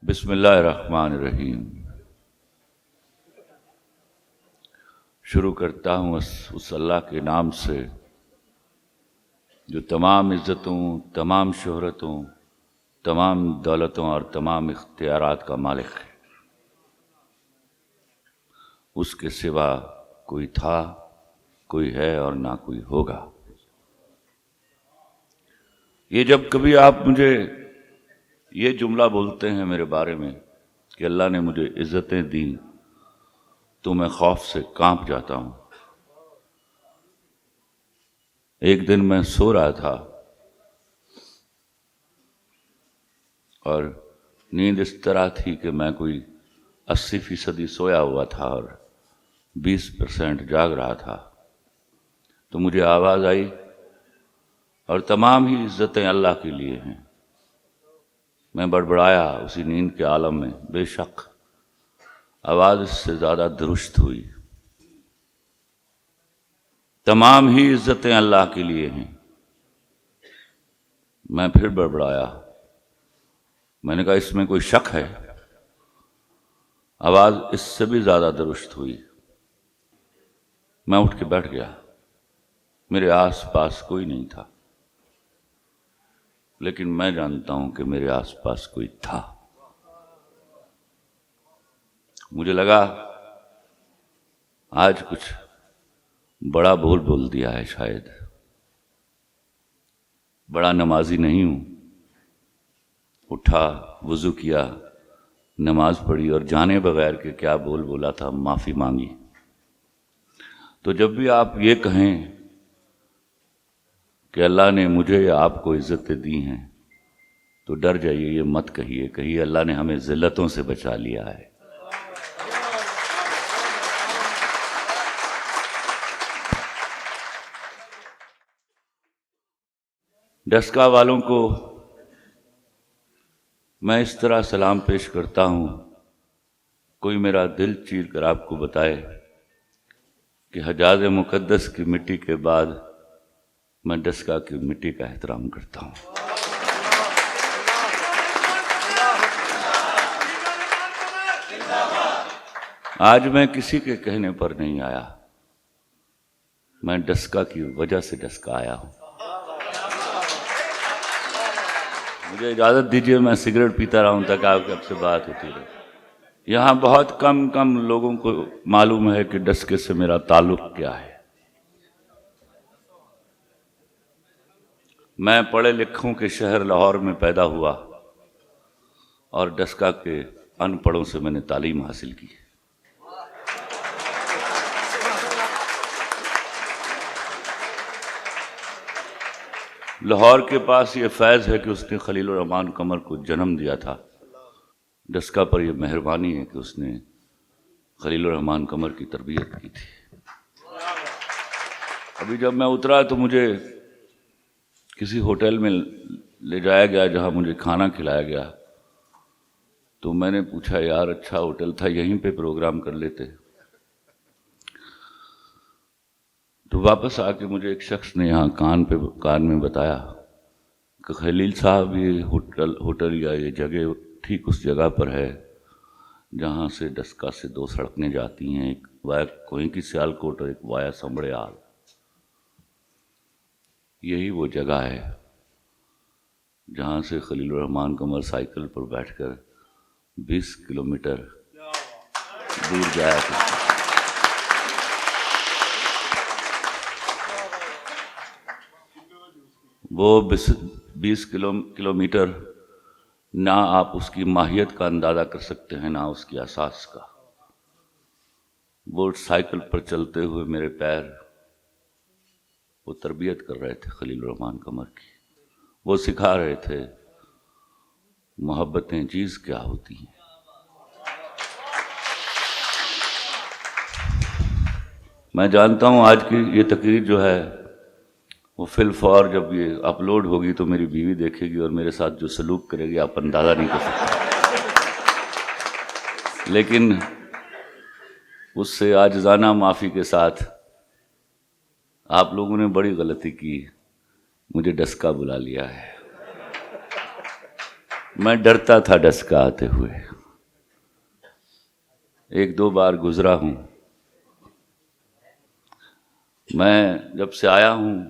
بسم اللہ الرحمن الرحیم۔ شروع کرتا ہوں اس اللہ کے نام سے جو تمام عزتوں، تمام شہرتوں، تمام دولتوں اور تمام اختیارات کا مالک ہے۔ اس کے سوا کوئی تھا، کوئی ہے اور نہ کوئی ہوگا۔ یہ جب کبھی آپ مجھے یہ جملہ بولتے ہیں میرے بارے میں کہ اللہ نے مجھے عزتیں دیں تو میں خوف سے کانپ جاتا ہوں۔ ایک دن میں سو رہا تھا اور نیند اس طرح تھی کہ میں کوئی 80% سویا ہوا تھا اور 20% جاگ رہا تھا، تو مجھے آواز آئی اور تمام ہی عزتیں اللہ کے لیے ہیں۔ میں بڑبڑایا اسی نیند کے عالم میں، بے شک آواز اس سے زیادہ درست ہوئی۔ تمام ہی عزتیں اللہ کے لیے ہیں۔ میں پھر بڑبڑایا، میں نے کہا اس میں کوئی شک ہے؟ آواز اس سے بھی زیادہ درست ہوئی۔ میں اٹھ کے بیٹھ گیا۔ میرے آس پاس کوئی نہیں تھا، لیکن میں جانتا ہوں کہ میرے آس پاس کوئی تھا۔ مجھے لگا آج کچھ بڑا بول دیا ہے، شاید بڑا نمازی نہیں ہوں۔ اٹھا، وضو کیا، نماز پڑھی اور جانے بغیر کہ کیا بولا تھا معافی مانگی۔ تو جب بھی آپ یہ کہیں کہ اللہ نے مجھے یا آپ کو عزتیں دی ہیں تو ڈر جائیے، یہ مت کہیے اللہ نے ہمیں ذلتوں سے بچا لیا ہے۔ ڈسکا والوں کو میں اس طرح سلام پیش کرتا ہوں، کوئی میرا دل چیر کر آپ کو بتائے کہ حجاز مقدس کی مٹی کے بعد میں ڈسکا کی مٹی کا احترام کرتا ہوں۔ آج میں کسی کے کہنے پر نہیں آیا، میں ڈسکا کی وجہ سے ڈسکا آیا ہوں۔ مجھے اجازت دیجیے میں سگریٹ پیتا رہا ہوں تاکہ آپ سے بات ہوتی رہے۔ یہاں بہت کم لوگوں کو معلوم ہے کہ ڈسکے سے میرا تعلق کیا ہے۔ میں پڑھے لکھوں کے شہر لاہور میں پیدا ہوا اور ڈسکا کے ان پڑھوں سے میں نے تعلیم حاصل کی۔ لاہور کے پاس یہ فیض ہے کہ اس نے خلیل الرحمن قمر کو جنم دیا تھا۔ ڈسکا پر یہ مہربانی ہے کہ اس نے خلیل الرحمن قمر کی تربیت کی تھی۔ ابھی جب میں اترا تو مجھے کسی ہوٹل میں لے جایا گیا جہاں مجھے کھانا کھلایا گیا، تو میں نے پوچھا یار اچھا ہوٹل تھا، یہیں پہ پروگرام کر لیتے۔ تو واپس آ کے مجھے ایک شخص نے یہاں کان میں بتایا کہ خلیل صاحب یہ ہوٹل یا یہ جگہ ٹھیک اس جگہ پر ہے جہاں سے ڈسکا سے 2 سڑکیں جاتی ہیں، ایک وایا کوئیں کی سیالکوٹ اور ایک وایا سمبڑیال۔ یہی وہ جگہ ہے جہاں سے خلیل الرحمن قمر سائیکل پر بیٹھ کر 20 کلومیٹر دور جایا کرتے۔ وہ 20 کلومیٹر نہ آپ اس کی ماہیت کا اندازہ کر سکتے ہیں، نہ اس کی اساس کا۔ وہ سائیکل پر چلتے ہوئے میرے پیر وہ تربیت کر رہے تھے خلیل الرحمن قمر کی، وہ سکھا رہے تھے محبتیں چیز کیا ہوتی ہیں۔ میں جانتا ہوں آج کی یہ تقریر جو ہے وہ فی الفور جب یہ اپلوڈ ہوگی تو میری بیوی دیکھے گی اور میرے ساتھ جو سلوک کرے گی آپ اندازہ نہیں کر سکتے، لیکن اس سے عاجزانہ معافی کے ساتھ آپ لوگوں نے بڑی غلطی کی، مجھے ڈسکا بلا لیا ہے۔ میں ڈرتا تھا ڈسکا آتے ہوئے، ایک دو بار گزرا ہوں. میں جب سے آیا ہوں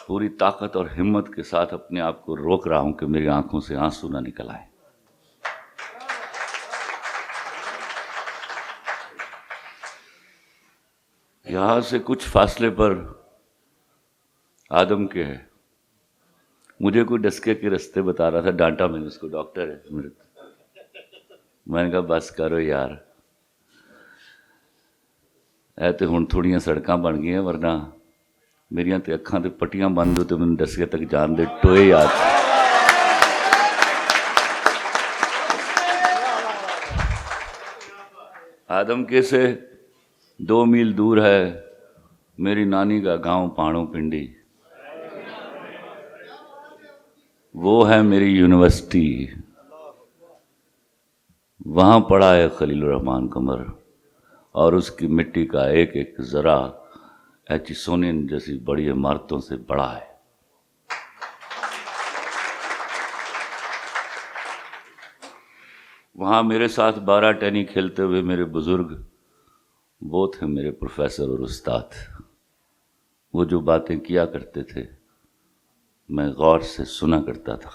پوری طاقت اور ہمت کے ساتھ اپنے آپ کو روک رہا ہوں کہ میری آنکھوں سے آنسو نہ نکل آئے. یہاں سے کچھ فاصلے پر آدم کے ہے. مجھے کوئی ڈسکے کے رستے بتا رہا تھا، ڈانٹا میں نے اس کو، ڈاکٹر ہے میرے. میں نے کہا بس کرو یار، اے تے ہن تھوڑیاں سڑکاں بن گئی ہیں، ورنہ میریاں تے اکھاں تے پٹیاں بند ہو تے میں ڈسکے تک جان دے ٹوئے یاد. آدم کے سے 2 میل دور ہے میری نانی کا گاؤں پاڑوں پنڈی، وہ ہے میری یونیورسٹی. وہاں پڑھا ہے خلیل الرحمان قمر، اور اس کی مٹی کا ایک ایک ذرہ ایچسونین جیسی بڑی عمارتوں سے بڑا ہے. وہاں میرے ساتھ 12 ٹینی کھیلتے ہوئے میرے بزرگ وہ تھے میرے پروفیسر اور استاد. وہ جو باتیں کیا کرتے تھے میں غور سے سنا کرتا تھا.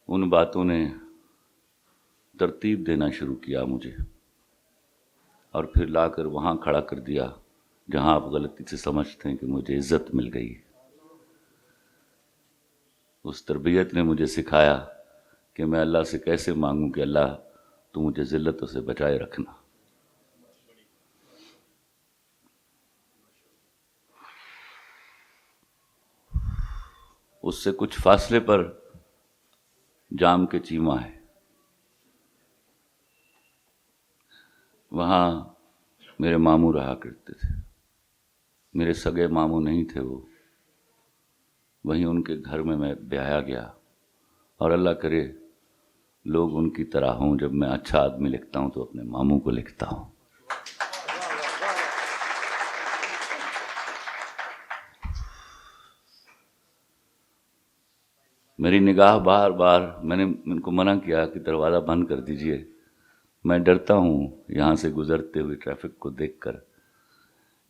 ان باتوں نے ترتیب دینا شروع کیا مجھے، اور پھر لا کر وہاں کھڑا کر دیا جہاں آپ غلطی سے سمجھتے ہیں کہ مجھے عزت مل گئی. اس تربیت نے مجھے سکھایا کہ میں اللہ سے کیسے مانگوں کہ اللہ تو مجھے ذلتوں سے بچائے رکھنا. اس سے کچھ فاصلے پر جام کے چیمہ ہے. وہاں میرے ماموں رہا کرتے تھے. میرے سگے ماموں نہیں تھے وہ، وہیں ان کے گھر میں بیایا گیا. اور اللہ کرے لوگ ان کی طرح ہوں، جب میں اچھا آدمی لکھتا ہوں تو اپنے ماموں کو لکھتا ہوں. میری نگاہ بار بار، میں نے ان کو منع کیا کہ دروازہ بند کر دیجئے، میں ڈرتا ہوں یہاں سے گزرتے ہوئے ٹریفک کو دیکھ کر.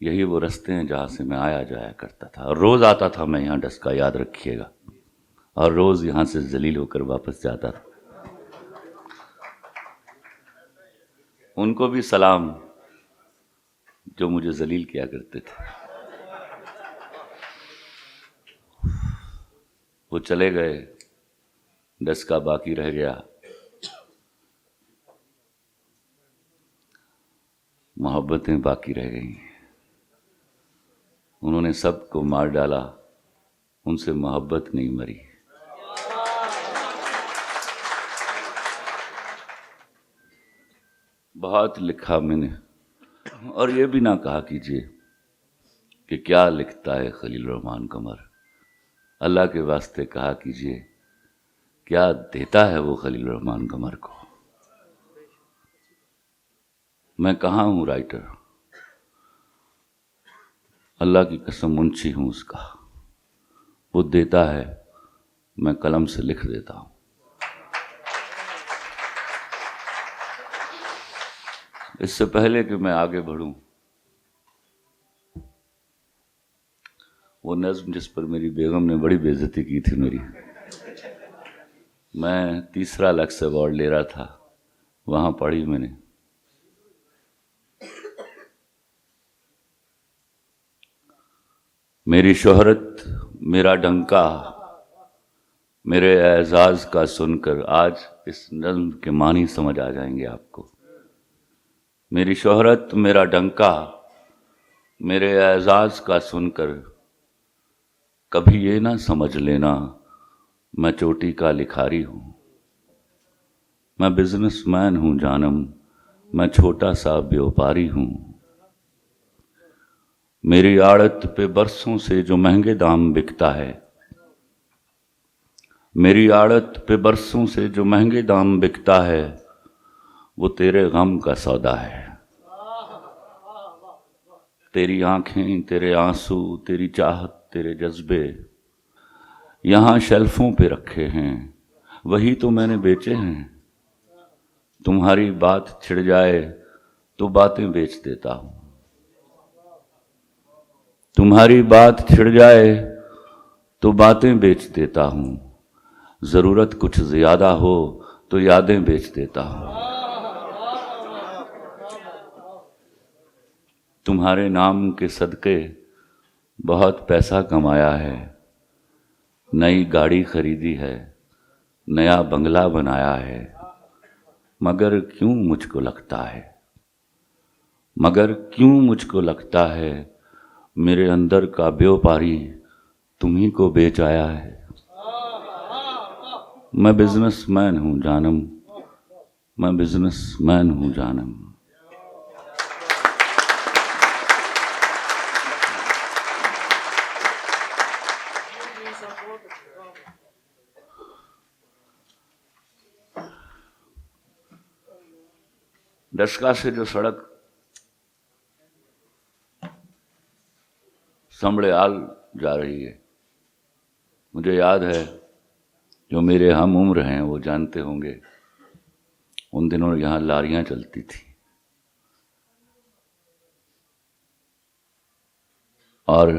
یہی وہ رستے ہیں جہاں سے میں آیا جایا کرتا تھا، اور روز آتا تھا میں یہاں ڈسکا، یاد رکھیے گا، اور روز یہاں سے ذلیل ہو کر واپس جاتا تھا. ان کو بھی سلام جو مجھے ذلیل کیا کرتے تھے. وہ چلے گئے، ڈسکا باقی رہ گیا. محبتیں باقی رہ گئیں. انہوں نے سب کو مار ڈالا، ان سے محبت نہیں مری. بہت لکھا میں نے، اور یہ بھی نہ کہا کیجیے کہ کیا لکھتا ہے خلیل الرحمان قمر. اللہ کے واسطے کہا کیجیے کیا دیتا ہے وہ خلیل الرحمان قمر کو. میں کہاں ہوں رائٹر، اللہ کی قسم منشی ہوں اس کا. وہ دیتا ہے، میں قلم سے لکھ دیتا ہوں. اس سے پہلے کہ میں آگے بڑھوں، وہ نظم جس پر میری بیگم نے بڑی بے عزتی کی تھی میری، میں 3 لکس ایوارڈ لے رہا تھا، وہاں پڑھی میں نے. میری شہرت میرا ڈنکا، میرے اعزاز کا سن کر، آج اس نظم کے معنی سمجھ آ جائیں گے آپ کو. میری شہرت میرا ڈنکا، میرے اعزاز کا سن کر، کبھی یہ نہ سمجھ لینا میں چوٹی کا لکھاری ہوں. میں بزنس مین ہوں جانم، میں چھوٹا سا بیوپاری ہوں. میری آڑت پہ برسوں سے جو مہنگے دام بکتا ہے، میری آڑت پہ برسوں سے جو مہنگے دام بکتا ہے، وہ تیرے غم کا سودا ہے. تیری آنکھیں، تیرے آنسو، تیری چاہت، تیرے جذبے، یہاں شیلفوں پہ رکھے ہیں وہی تو میں نے بیچے ہیں. تمہاری بات چھڑ جائے تو باتیں بیچ دیتا ہوں. تمہاری بات چھڑ جائے تو باتیں بیچ دیتا ہوں. ضرورت کچھ زیادہ ہو تو یادیں بیچ دیتا ہوں. تمہارے نام کے صدقے بہت پیسہ کمایا ہے. نئی گاڑی خریدی ہے, نیا بنگلہ بنایا ہے. مگر کیوں مجھ کو لگتا ہے, مگر کیوں مجھ کو لگتا ہے میرے اندر کا بیوپاری تمہیں کو بیچ آیا ہے. میں بزنس مین ہوں جانم, میں بزنس مین ہوں جانم. ڈسکا سے جو سڑک سنبڑیال جا رہی ہے, مجھے یاد ہے جو میرے ہم عمر ہیں وہ جانتے ہوں گے, ان دنوں یہاں لاریاں چلتی تھیں اور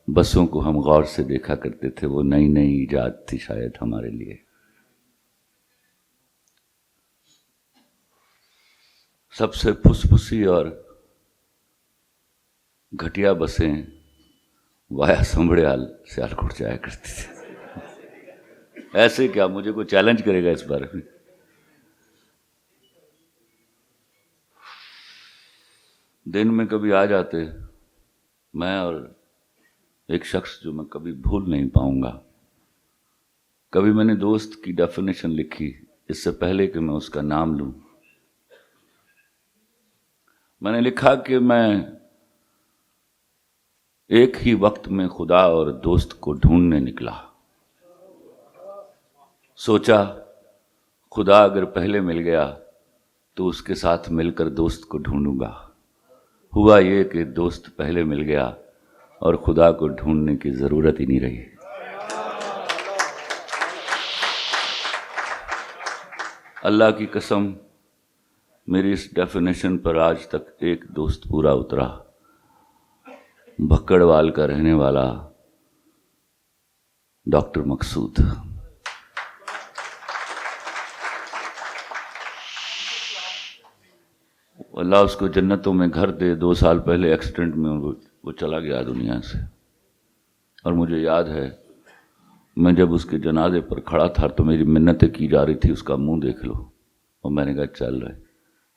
بسوں کو ہم غور سے دیکھا کرتے تھے. وہ نئی نئی ایجاد تھی شاید ہمارے لیے. سب سے پھس پھسی اور گھٹیا بسیں وایا سنبڑیال سیالکوٹ جایا کرتی تھی. ایسے کیا مجھے کوئی چیلنج کرے گا اس بارے میں؟ دن میں کبھی آ جاتے میں اور ایک شخص جو میں کبھی بھول نہیں پاؤں گا. کبھی میں نے دوست کی ڈیفینیشن لکھی اس سے پہلے کہ میں اس کا نام لوں. میں نے لکھا کہ میں ایک ہی وقت میں خدا اور دوست کو ڈھونڈنے نکلا. سوچا خدا اگر پہلے مل گیا تو اس کے ساتھ مل کر دوست کو ڈھونڈوں گا. ہوا یہ کہ دوست پہلے مل گیا اور خدا کو ڈھونڈنے کی ضرورت ہی نہیں رہی. اللہ کی قسم میری اس ڈیفینیشن پر آج تک ایک دوست پورا اترا. بھکڑوال کا رہنے والا ڈاکٹر مقصود. اللہ اس کو جنتوں میں گھر دے. 2 سال پہلے ایکسیڈنٹ میں وہ چلا گیا دنیا سے. اور مجھے یاد ہے میں جب اس کے جنازے پر کھڑا تھا تو میری منتیں کی جا رہی تھی اس کا منہ دیکھ لو, اور میں نے کہا چل رہے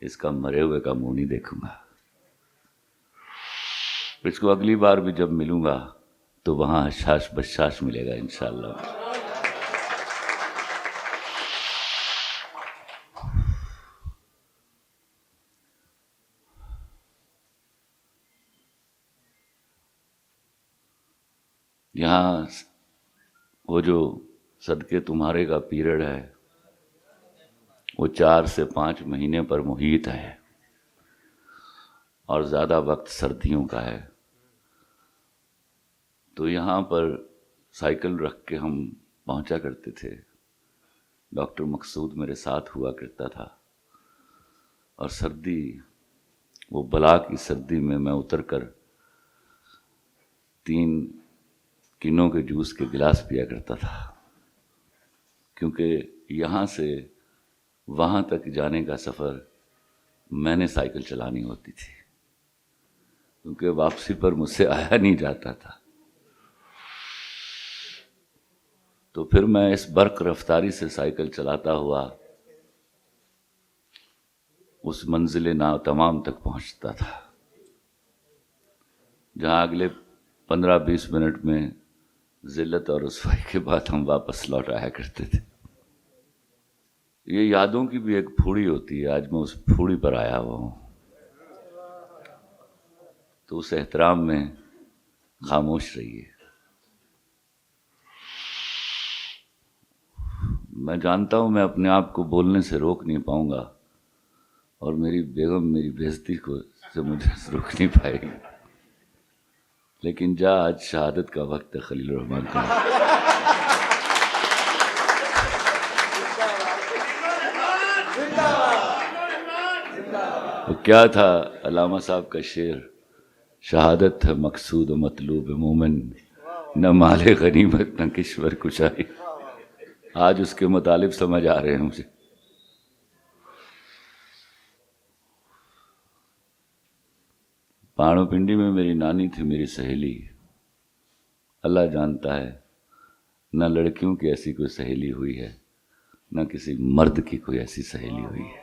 اس کا مرے ہوئے کا منہ نہیں دیکھوں گا. اس کو اگلی بار بھی جب ملوں گا تو وہاں حشاش بشاش ملے گا انشاءاللہ. یہاں وہ جو صدقے تمہارے کا پیریڈ ہے وہ 4 سے 5 مہینے پر محیط ہے اور زیادہ وقت سردیوں کا ہے. تو یہاں پر سائیکل رکھ کے ہم پہنچا کرتے تھے. ڈاکٹر مقصود میرے ساتھ ہوا کرتا تھا اور سردی, وہ بلا کی سردی میں اتر کر 3 کنوں کے جوس کے گلاس پیا کرتا تھا, کیونکہ یہاں سے وہاں تک جانے کا سفر میں نے سائیکل چلانی ہوتی تھی, کیونکہ واپسی پر مجھ سے آیا نہیں جاتا تھا. تو پھر میں اس برق رفتاری سے سائیکل چلاتا ہوا اس منزل ناتمام تک پہنچتا تھا جہاں اگلے 15-20 منٹ میں ذلت اور رسوائی کے بعد ہم واپس لوٹ آیا کرتے تھے. یہ یادوں کی بھی ایک پھوڑی ہوتی ہے. آج میں اس پھوڑی پر آیا ہوا ہوں, تو اس احترام میں خاموش رہیے. میں جانتا ہوں میں اپنے آپ کو بولنے سے روک نہیں پاؤں گا, اور میری بیگم میری بےعزتی سے مجھے روک نہیں پائے گی. لیکن آج شہادت کا وقت ہے خلیل الرحمن کا. کیا تھا علامہ صاحب کا شعر، شہادت ہے مقصود و مطلوب مومن، نہ مال غنیمت نہ کشور کشائی. آج اس کے مطالب سمجھ آ رہے ہیں مجھے. پانو پنڈی میں میری نانی تھی، میری سہیلی. اللہ جانتا ہے نہ لڑکیوں کی ایسی کوئی سہیلی ہوئی ہے، نہ کسی مرد کی کوئی ایسی سہیلی ہوئی ہے.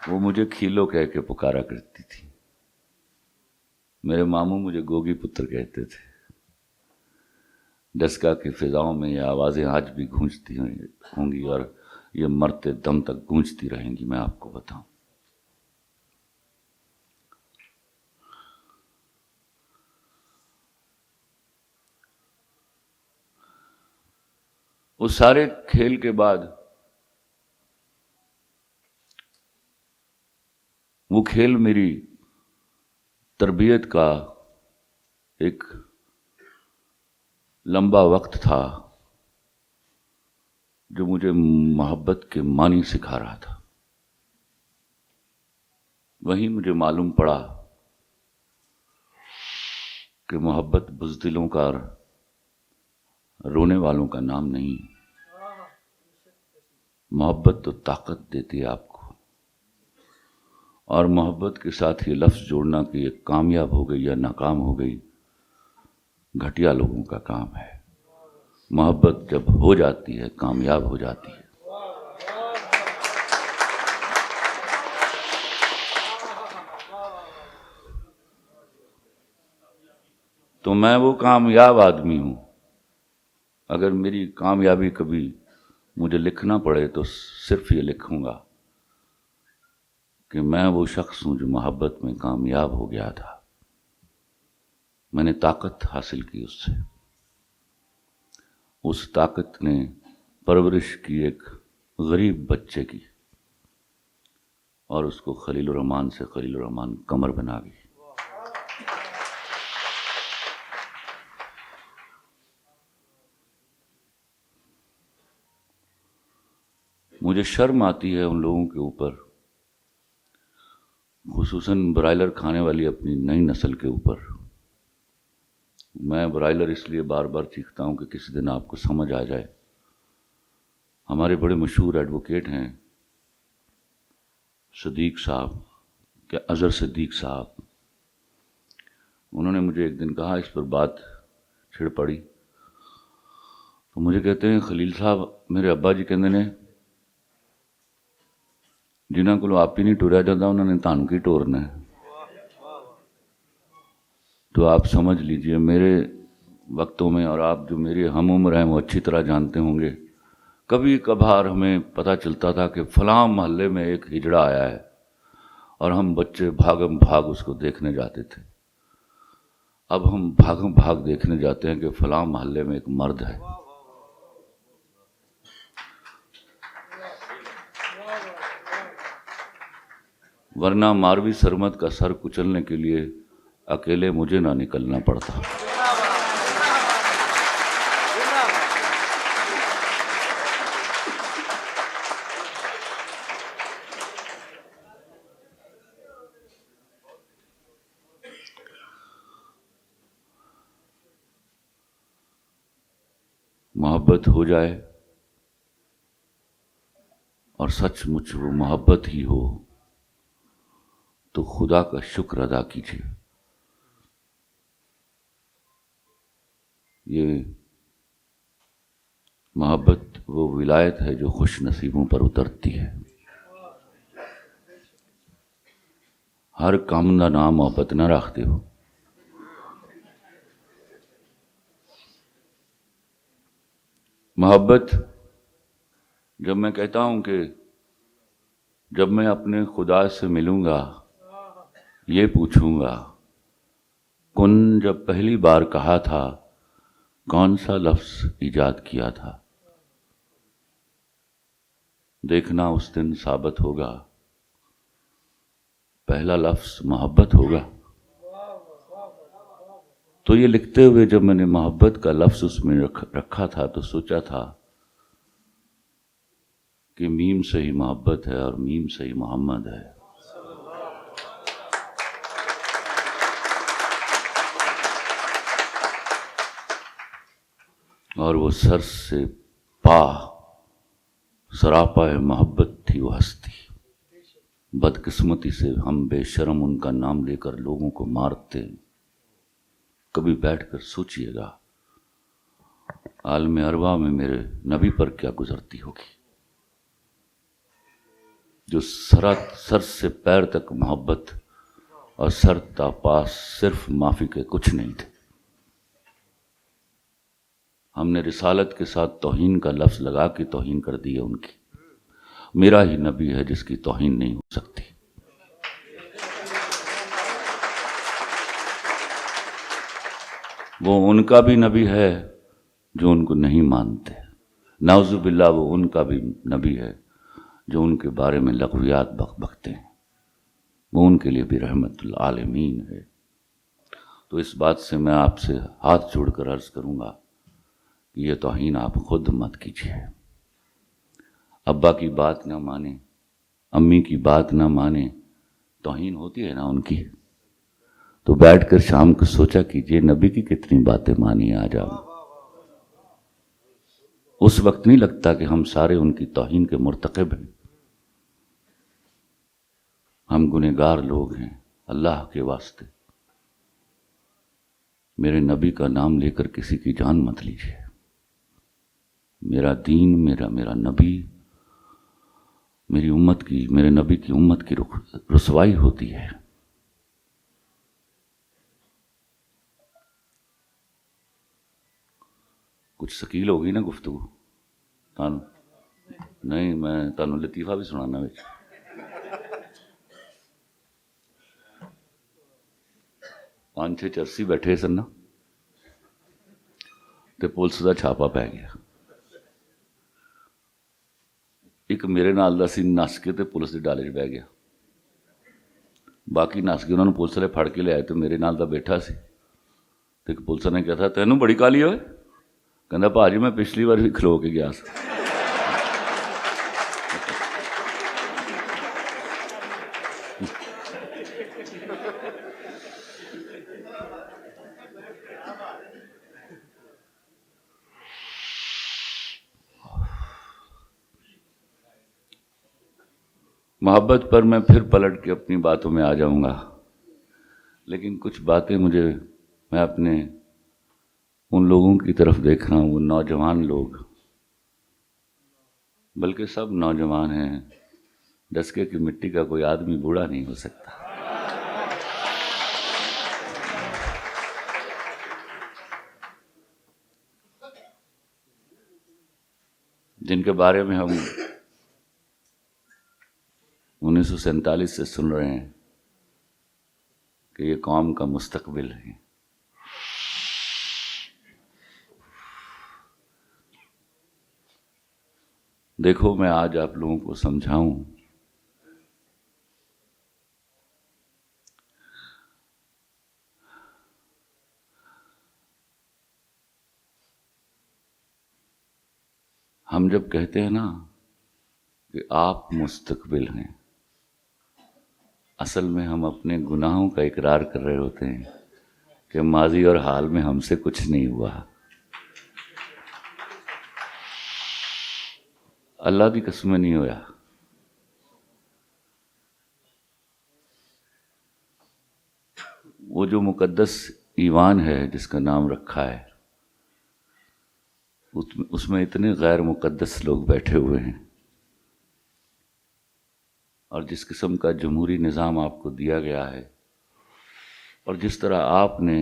وہ مجھے کھیلو کہہ کے پکارا کرتی تھی. میرے ماموں مجھے گوگی پتر کہتے تھے. ڈسکا کی فضاؤں میں یہ آوازیں آج بھی گونجتی ہوں گی اور یہ مرتے دم تک گونجتی رہیں گی، میں آپ کو بتاؤں. اس سارے کھیل کے بعد وہ کھیل میری تربیت کا ایک لمبا وقت تھا جو مجھے محبت کے معنی سکھا رہا تھا. وہیں مجھے معلوم پڑا کہ محبت بزدلوں کا اور رونے والوں کا نام نہیں. محبت تو طاقت دیتی ہے آپ کو، اور محبت کے ساتھ یہ لفظ جوڑنا کہ یہ کامیاب ہو گئی یا ناکام ہو گئی گھٹیا لوگوں کا کام ہے. محبت جب ہو جاتی ہے کامیاب ہو جاتی ہے. تو میں وہ کامیاب آدمی ہوں. اگر میری کامیابی کبھی مجھے لکھنا پڑے تو صرف یہ لکھوں گا کہ میں وہ شخص ہوں جو محبت میں کامیاب ہو گیا تھا. میں نے طاقت حاصل کی اس سے. اس طاقت نے پرورش کی ایک غریب بچے کی، اور اس کو خلیل الرحمن سے خلیل الرحمن قمر بنا گئی. مجھے شرم آتی ہے ان لوگوں کے اوپر، خصوصاً برائلر کھانے والی اپنی نئی نسل کے اوپر. میں برائلر اس لیے بار بار چیختا ہوں کہ کسی دن آپ کو سمجھ آ جائے. ہمارے بڑے مشہور ایڈوکیٹ ہیں صدیق صاحب، کیا اظہر صدیق صاحب. انہوں نے مجھے ایک دن کہا، اس پر بات چھڑ پڑی تو مجھے کہتے ہیں خلیل صاحب میرے ابا جی کہندے نے جنہاں کو آپ ہی نہیں ٹوریا جاتا انہوں نے تانوں کی ٹورنا ہے. تو آپ سمجھ لیجئے میرے وقتوں میں، اور آپ جو میرے ہم عمر ہیں وہ اچھی طرح جانتے ہوں گے، کبھی کبھار ہمیں پتہ چلتا تھا کہ فلاں محلے میں ایک ہجڑا آیا ہے، اور ہم بچے بھاگم بھاگ اس کو دیکھنے جاتے تھے. اب ہم بھاگم بھاگ دیکھنے جاتے ہیں کہ فلاں محلے میں ایک مرد ہے. ورنہ ماروی سرمت کا سر کچلنے کے لیے اکیلے مجھے نہ نکلنا پڑتا. محبت ہو جائے اور سچ مچ وہ محبت ہی ہو تو خدا کا شکر ادا کیجیے. یہ محبت وہ ولایت ہے جو خوش نصیبوں پر اترتی ہے. ہر کام دا نام محبت نہ رکھتے ہو. محبت، جب میں کہتا ہوں کہ جب میں اپنے خدا سے ملوں گا یہ پوچھوں گا کن جب پہلی بار کہا تھا کون سا لفظ ایجاد کیا تھا، دیکھنا اس دن ثابت ہوگا پہلا لفظ محبت ہوگا. تو یہ لکھتے ہوئے جب میں نے محبت کا لفظ اس میں رکھا تھا تو سوچا تھا کہ میم سے ہی محبت ہے اور میم سے ہی محمد ہے. اور وہ سر سے پا سراپا محبت تھی وہ ہستی. بدقسمتی سے ہم بے شرم ان کا نام لے کر لوگوں کو مارتے. کبھی بیٹھ کر سوچئے گا عالم ارواح میں میرے نبی پر کیا گزرتی ہوگی، جو سر سے پیر تک محبت اور سر تا پاس صرف معافی کے کچھ نہیں تھے. ہم نے رسالت کے ساتھ توہین کا لفظ لگا کے توہین کر دی ہے ان کی. میرا ہی نبی ہے جس کی توہین نہیں ہو سکتی. وہ ان کا بھی نبی ہے جو ان کو نہیں مانتے. نعوذ باللہ وہ ان کا بھی نبی ہے جو ان کے بارے میں لغویات بکتے ہیں. وہ ان کے لیے بھی رحمت العالمین ہے. تو اس بات سے میں آپ سے ہاتھ جوڑ کر عرض کروں گا کہ یہ توہین آپ خود مت کیجیے. ابا کی بات نہ مانے، امی کی بات نہ مانے، توہین ہوتی ہے نا ان کی. تو بیٹھ کر شام کو سوچا کیجیے نبی کی کتنی باتیں مانی آج آپ. اس وقت نہیں لگتا کہ ہم سارے ان کی توہین کے مرتکب ہیں. ہم گنہگار لوگ ہیں. اللہ کے واسطے میرے نبی کا نام لے کر کسی کی جان مت لیجیے. میرا دین، میرا نبی، میری امت کی، میرے نبی کی امت کی رسوائی ہوتی ہے. کچھ ثقیل ہوگی نا گفتگو تانوں نہیں، میں تانوں لطیفہ بھی سنانا بچ. پانچ چھ چرسی بیٹھے سن نا تے پولیس دا چھاپا پی گیا. ایک میرے نال دا سی نس کے تے پولیس دے ڈالے چ بہ گیا. باقی نس کے انہوں نے پولیس والے پھڑ کے لے آئے تو میرے نال دا بیٹھا سی. تو ایک پولیس نے کہا تھا تینوں بڑی کالی ہوئے. کہندا بھاجی میں پچھلی بار بھی کھلو کے گیا سا. محبت پر میں پھر پلٹ کے اپنی باتوں میں آ جاؤں گا، لیکن کچھ باتیں میں اپنے ان لوگوں کی طرف دیکھ رہا ہوں، وہ نوجوان لوگ، بلکہ سب نوجوان ہیں. ڈسکے کی مٹی کا کوئی آدمی بوڑھا نہیں ہو سکتا. جن کے بارے میں ہم 1947 سے سن رہے ہیں کہ یہ قوم کا مستقبل ہے. دیکھو میں آج آپ لوگوں کو سمجھاؤں. ہم جب کہتے ہیں نا کہ آپ مستقبل ہیں، اصل میں ہم اپنے گناہوں کا اقرار کر رہے ہوتے ہیں کہ ماضی اور حال میں ہم سے کچھ نہیں ہوا. اللہ کی قسم نہیں ہوا. وہ جو مقدس ایوان ہے جس کا نام رکھا ہے، اس میں اتنے غیر مقدس لوگ بیٹھے ہوئے ہیں. اور جس قسم کا جمہوری نظام آپ کو دیا گیا ہے اور جس طرح آپ نے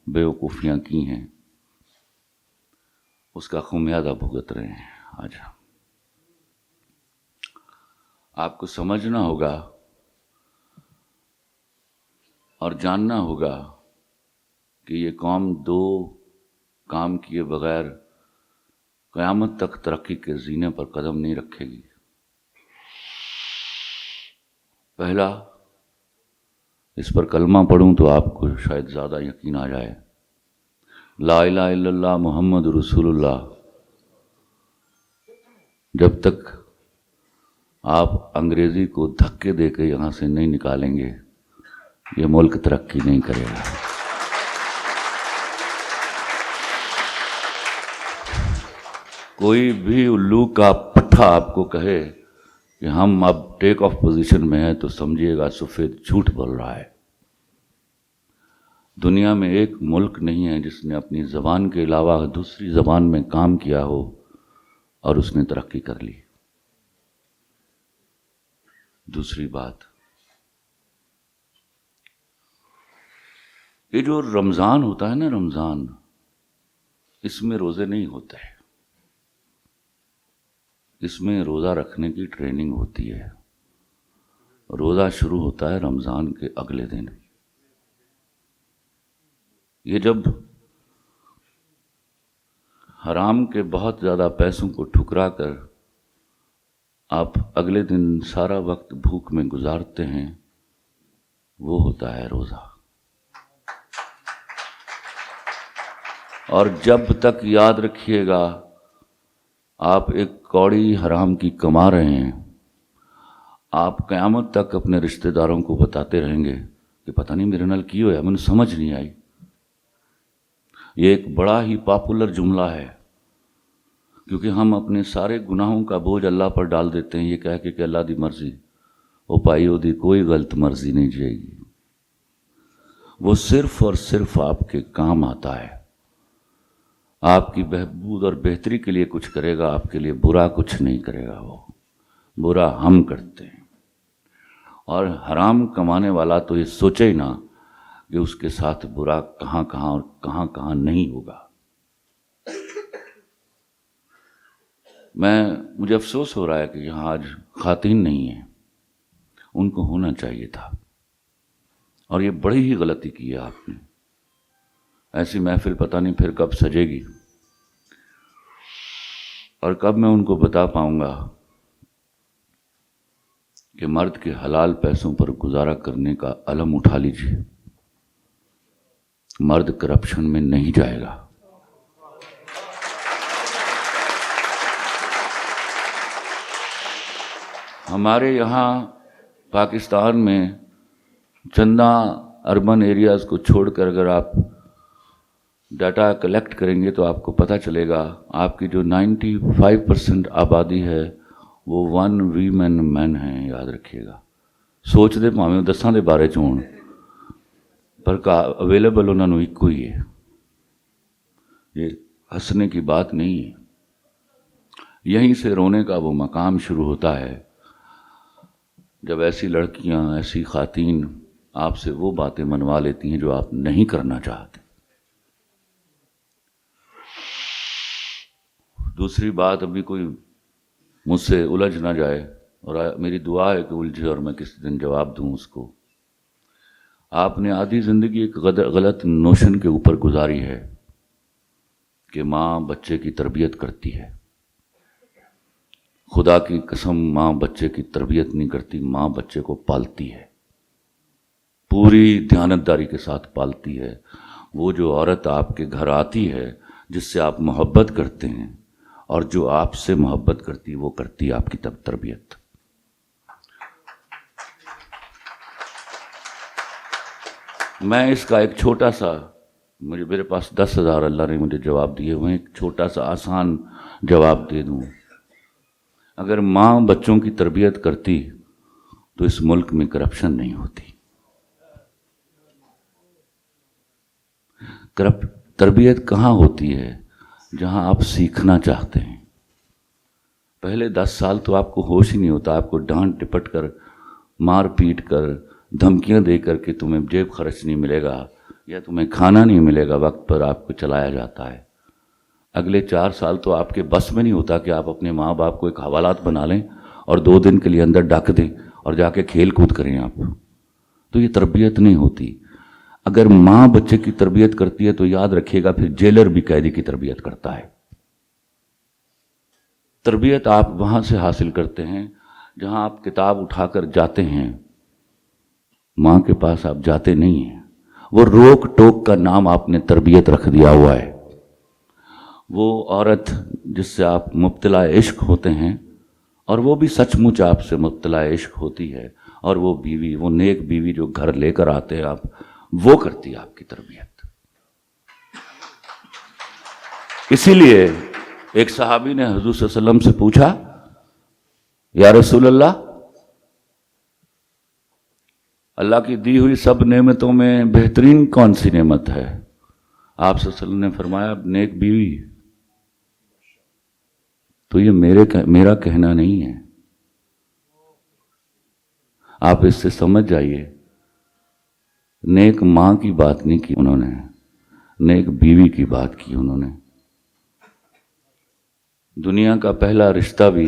بیوقوفیاں کی ہیں، اس کا خمیازہ بھگت رہے ہیں. آج آپ کو سمجھنا ہوگا اور جاننا ہوگا کہ یہ قوم دو کام کیے بغیر قیامت تک ترقی کے زینے پر قدم نہیں رکھے گی. پہلا، اس پر کلمہ پڑھوں تو آپ کو شاید زیادہ یقین آ جائے. لا الہ الا اللہ محمد رسول اللہ. جب تک آپ انگریزی کو دھکے دے کے یہاں سے نہیں نکالیں گے، یہ ملک ترقی نہیں کرے گا۔ کوئی بھی الو کا پٹھا آپ کو کہے کہ ہم اب ٹیک آف پوزیشن میں ہیں تو سمجھیے گا سفید جھوٹ بول رہا ہے۔ دنیا میں ایک ملک نہیں ہے جس نے اپنی زبان کے علاوہ دوسری زبان میں کام کیا ہو اور اس نے ترقی کر لی۔ دوسری بات، یہ جو رمضان ہوتا ہے نا، رمضان، اس میں روزے نہیں ہوتے، اس میں روزہ رکھنے کی ٹریننگ ہوتی ہے۔ روزہ شروع ہوتا ہے رمضان کے اگلے دن۔ یہ جب حرام کے بہت زیادہ پیسوں کو ٹھکرا کر آپ اگلے دن سارا وقت بھوک میں گزارتے ہیں، وہ ہوتا ہے روزہ۔ اور جب تک یاد رکھیے گا آپ ایک کوڑی حرام کی کما رہے ہیں، آپ قیامت تک اپنے رشتہ داروں کو بتاتے رہیں گے کہ پتہ نہیں میرے نال کی ہویا، مجھے سمجھ نہیں آئی۔ یہ ایک بڑا ہی پاپولر جملہ ہے، کیونکہ ہم اپنے سارے گناہوں کا بوجھ اللہ پر ڈال دیتے ہیں یہ کہہ کے کہ اللہ دی مرضی، وہ پائی وہ دی کوئی غلط مرضی نہیں جائے گی، وہ صرف اور صرف آپ کے کام آتا ہے، آپ کی بہبود اور بہتری کے لیے کچھ کرے گا، آپ کے لیے برا کچھ نہیں کرے گا۔ وہ برا ہم کرتے ہیں، اور حرام کمانے والا تو یہ سوچے ہی نہ کہ اس کے ساتھ برا کہاں کہاں اور کہاں کہاں نہیں ہوگا۔ مجھے افسوس ہو رہا ہے کہ یہاں آج خواتین نہیں ہیں، ان کو ہونا چاہیے تھا، اور یہ بڑی ہی غلطی کی ہے آپ نے۔ ایسی محفل پتہ نہیں پھر کب سجے گی، اور کب میں ان کو بتا پاؤں گا کہ مرد کے حلال پیسوں پر گزارا کرنے کا علم اٹھا لیجیے، مرد کرپشن میں نہیں جائے گا۔ ہمارے یہاں پاکستان میں چندہ اربن ایریاز کو چھوڑ کر اگر آپ ڈیٹا کلیکٹ کریں گے تو آپ کو پتہ چلے گا آپ کی جو 95% آبادی ہے وہ 1 ویمن مین ہیں۔ یاد رکھیے گا، سوچ دے پاویں 10 دے بارے چ ہون، پر اویلیبل انہوں نے ایک ہی ہے۔ یہ ہنسنے کی بات نہیں ہے، یہیں سے رونے کا وہ مقام شروع ہوتا ہے جب ایسی لڑکیاں، ایسی خواتین آپ سے وہ باتیں منوا لیتی ہیں جو آپ نہیں کرنا چاہتے۔ دوسری بات، ابھی کوئی مجھ سے الجھ نہ جائے، اور میری دعا ہے کہ الجھے اور میں کسی دن جواب دوں اس کو۔ آپ نے آدھی زندگی ایک غلط نوشن کے اوپر گزاری ہے کہ ماں بچے کی تربیت کرتی ہے۔ خدا کی قسم، ماں بچے کی تربیت نہیں کرتی، ماں بچے کو پالتی ہے، پوری دیانتداری کے ساتھ پالتی ہے۔ وہ جو عورت آپ کے گھر آتی ہے، جس سے آپ محبت کرتے ہیں، اور جو آپ سے محبت کرتی، وہ کرتی آپ کی تربیت۔ میں اس کا ایک چھوٹا سا، میرے پاس 10,000 اللہ نے مجھے جواب دیے ہوئے، ایک چھوٹا سا آسان جواب دے دوں۔ اگر ماں بچوں کی تربیت کرتی تو اس ملک میں کرپشن نہیں ہوتی۔ تربیت کہاں ہوتی ہے؟ جہاں آپ سیکھنا چاہتے ہیں۔ پہلے 10 سال تو آپ کو ہوش ہی نہیں ہوتا، آپ کو ڈانٹ ٹپٹ کر، مار پیٹ کر، دھمکیاں دے کر کہ تمہیں جیب خرچ نہیں ملے گا یا تمہیں کھانا نہیں ملے گا وقت پر، آپ کو چلایا جاتا ہے۔ اگلے 4 سال تو آپ کے بس میں نہیں ہوتا کہ آپ اپنے ماں باپ کو ایک حوالات بنا لیں اور 2 دن کے لیے اندر ڈھک دیں اور جا کے کھیل کود کریں آپ، تو یہ تربیت نہیں ہوتی۔ اگر ماں بچے کی تربیت کرتی ہے تو یاد رکھیے گا پھر جیلر بھی قیدی کی تربیت کرتا ہے۔ تربیت آپ وہاں سے حاصل کرتے ہیں جہاں آپ کتاب اٹھا کر جاتے ہیں، ماں کے پاس آپ جاتے نہیں ہیں۔ وہ روک ٹوک کا نام آپ نے تربیت رکھ دیا ہوا ہے۔ وہ عورت جس سے آپ مبتلا عشق ہوتے ہیں اور وہ بھی سچ مچ آپ سے مبتلا عشق ہوتی ہے، اور وہ بیوی، وہ نیک بیوی جو گھر لے کر آتے ہیں آپ، وہ کرتی ہے آپ کی تربیت۔ اسی لیے ایک صحابی نے حضور صلی اللہ علیہ وسلم سے پوچھا، یا رسول اللہ، اللہ کی دی ہوئی سب نعمتوں میں بہترین کون سی نعمت ہے؟ آپ صلی اللہ علیہ وسلم نے فرمایا، نیک بیوی۔ تو یہ میرا کہنا نہیں ہے، آپ اس سے سمجھ جائیے، نیک ماں کی بات نہیں کی انہوں نے، نیک بیوی کی بات کی انہوں نے۔ دنیا کا پہلا رشتہ بھی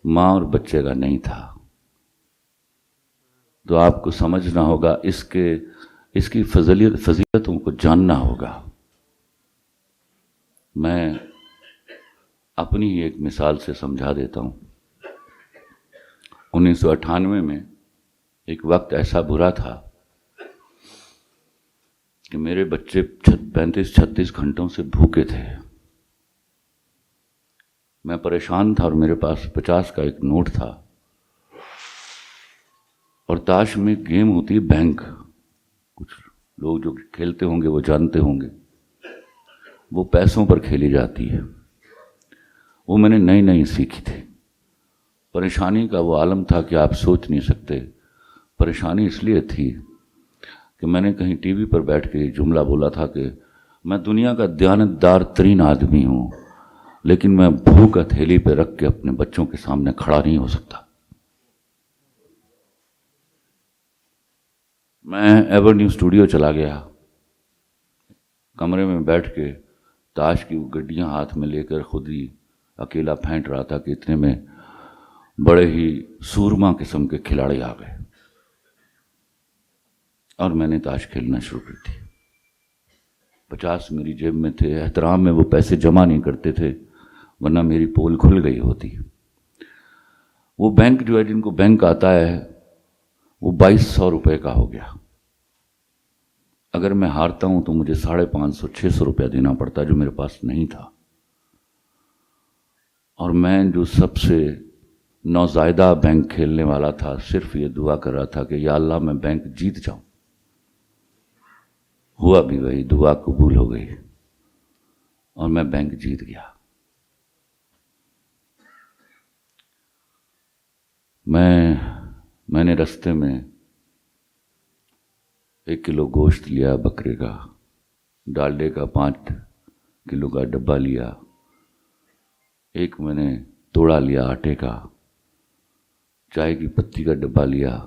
ماں اور بچے کا نہیں تھا، تو آپ کو سمجھنا ہوگا، اس کی فضیلتوں کو جاننا ہوگا۔ میں اپنی ہی ایک مثال سے سمجھا دیتا ہوں۔ 1998 میں ایک وقت ایسا برا تھا کہ میرے بچے 35-36 گھنٹوں سے بھوکے تھے۔ میں پریشان تھا، اور میرے پاس 50 کا ایک نوٹ تھا، اور تاش میں گیم ہوتی ہے بینک، کچھ لوگ جو کھیلتے ہوں گے وہ جانتے ہوں گے، وہ پیسوں پر کھیلی جاتی ہے۔ وہ میں نے نئی نئی سیکھی تھی۔ پریشانی کا وہ عالم تھا کہ آپ سوچ نہیں سکتے۔ پریشانی اس لیے تھی کہ میں نے کہیں ٹی وی پر بیٹھ کے جملہ بولا تھا کہ میں دنیا کا دیانتدار ترین آدمی ہوں، لیکن میں بھوک ہتھیلی پہ رکھ کے اپنے بچوں کے سامنے کھڑا نہیں ہو سکتا۔ میں ایورنیو اسٹوڈیو چلا گیا، کمرے میں بیٹھ کے تاش کی وہ گڈیاں ہاتھ میں لے کر خود ہی اکیلا پھینٹ رہا تھا کہ اتنے میں بڑے ہی سورما قسم کے کھلاڑی آ گئے، اور میں نے تاش کھیلنا شروع کی تھی۔ 50 میری جیب میں تھے۔ احترام میں وہ پیسے جمع نہیں کرتے تھے، ورنہ میری پول کھل گئی ہوتی۔ وہ بینک جو ہے، جن کو بینک آتا ہے، وہ 2200 روپے کا ہو گیا۔ اگر میں ہارتا ہوں تو مجھے 550-600 روپیہ دینا پڑتا، جو میرے پاس نہیں تھا۔ اور میں جو سب سے نوزائیدہ بینک کھیلنے والا تھا، صرف یہ دعا کر رہا تھا کہ یا اللہ میں بینک جیت جاؤں۔ ہوا بھی وہی، دعا قبول ہو گئی، اور میں بینک جیت گیا۔ میں نے رستے میں 1 کلو گوشت لیا بکرے کا، ڈالڈے کا 5 کلو کا ڈبہ لیا، ایک میں نے توڑا لیا آٹے کا، چائے کی پتی کا ڈبہ لیا،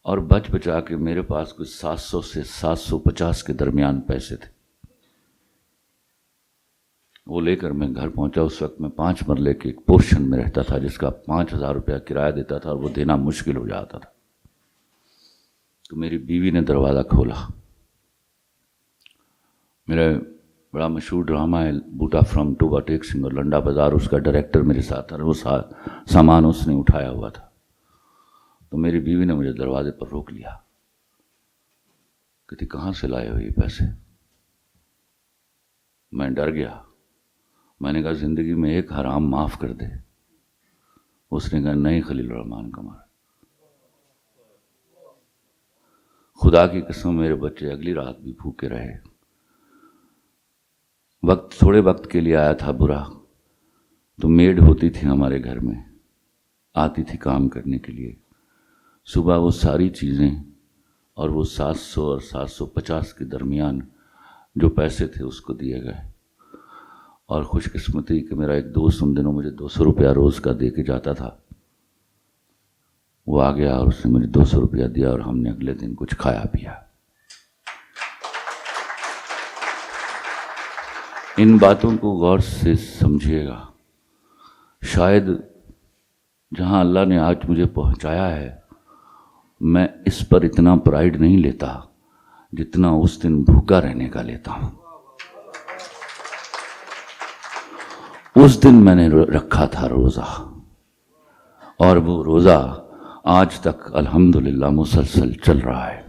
اور بچا کے میرے پاس کچھ 700 سے 750 کے درمیان پیسے تھے۔ وہ لے کر میں گھر پہنچا۔ اس وقت میں 5 مرلے کے ایک پورشن میں رہتا تھا، جس کا 5000 روپیہ کرایہ دیتا تھا، اور وہ دینا مشکل ہو جاتا تھا۔ تو میری بیوی نے دروازہ کھولا۔ میرا بڑا مشہور ڈرامہ ہے بوٹا فرام ٹوبا ٹیک سنگھ، اور لنڈا بازار، اس کا ڈائریکٹر میرے ساتھ تھا، وہ سامان اس نے اٹھایا ہوا تھا۔ تو میری بیوی نے مجھے دروازے پر روک لیا، کہتی کہاں سے لائے ہو یہ پیسے؟ میں ڈر گیا۔ میں نے کہا زندگی میں ایک حرام معاف کر دے۔ اس نے کہا نہیں خلیل الرحمن قمر، خدا کی قسم میرے بچے اگلی رات بھی بھوکے رہے۔ وقت تھوڑے وقت کے لیے آیا تھا برا، تو میڈ ہوتی تھی ہمارے گھر میں، آتی تھی کام کرنے کے لیے۔ صبح وہ ساری چیزیں اور وہ 700 اور 750 کے درمیان جو پیسے تھے اس کو دیے گئے۔ اور خوش قسمتی کہ میرا ایک دوست ان دنوں مجھے 200 روپیہ روز کا دے کے جاتا تھا، وہ آ گیا اور اس نے مجھے 200 روپیہ دیا، اور ہم نے اگلے دن کچھ کھایا پیا۔ ان باتوں کو غور سے سمجھیے گا۔ شاید جہاں اللہ نے آج مجھے پہنچایا ہے، میں اس پر اتنا پرائیڈ نہیں لیتا جتنا اس دن بھوکا رہنے کا لیتا ہوں۔ اس دن میں نے رکھا تھا روزہ، اور وہ روزہ آج تک الحمدللہ مسلسل چل رہا ہے۔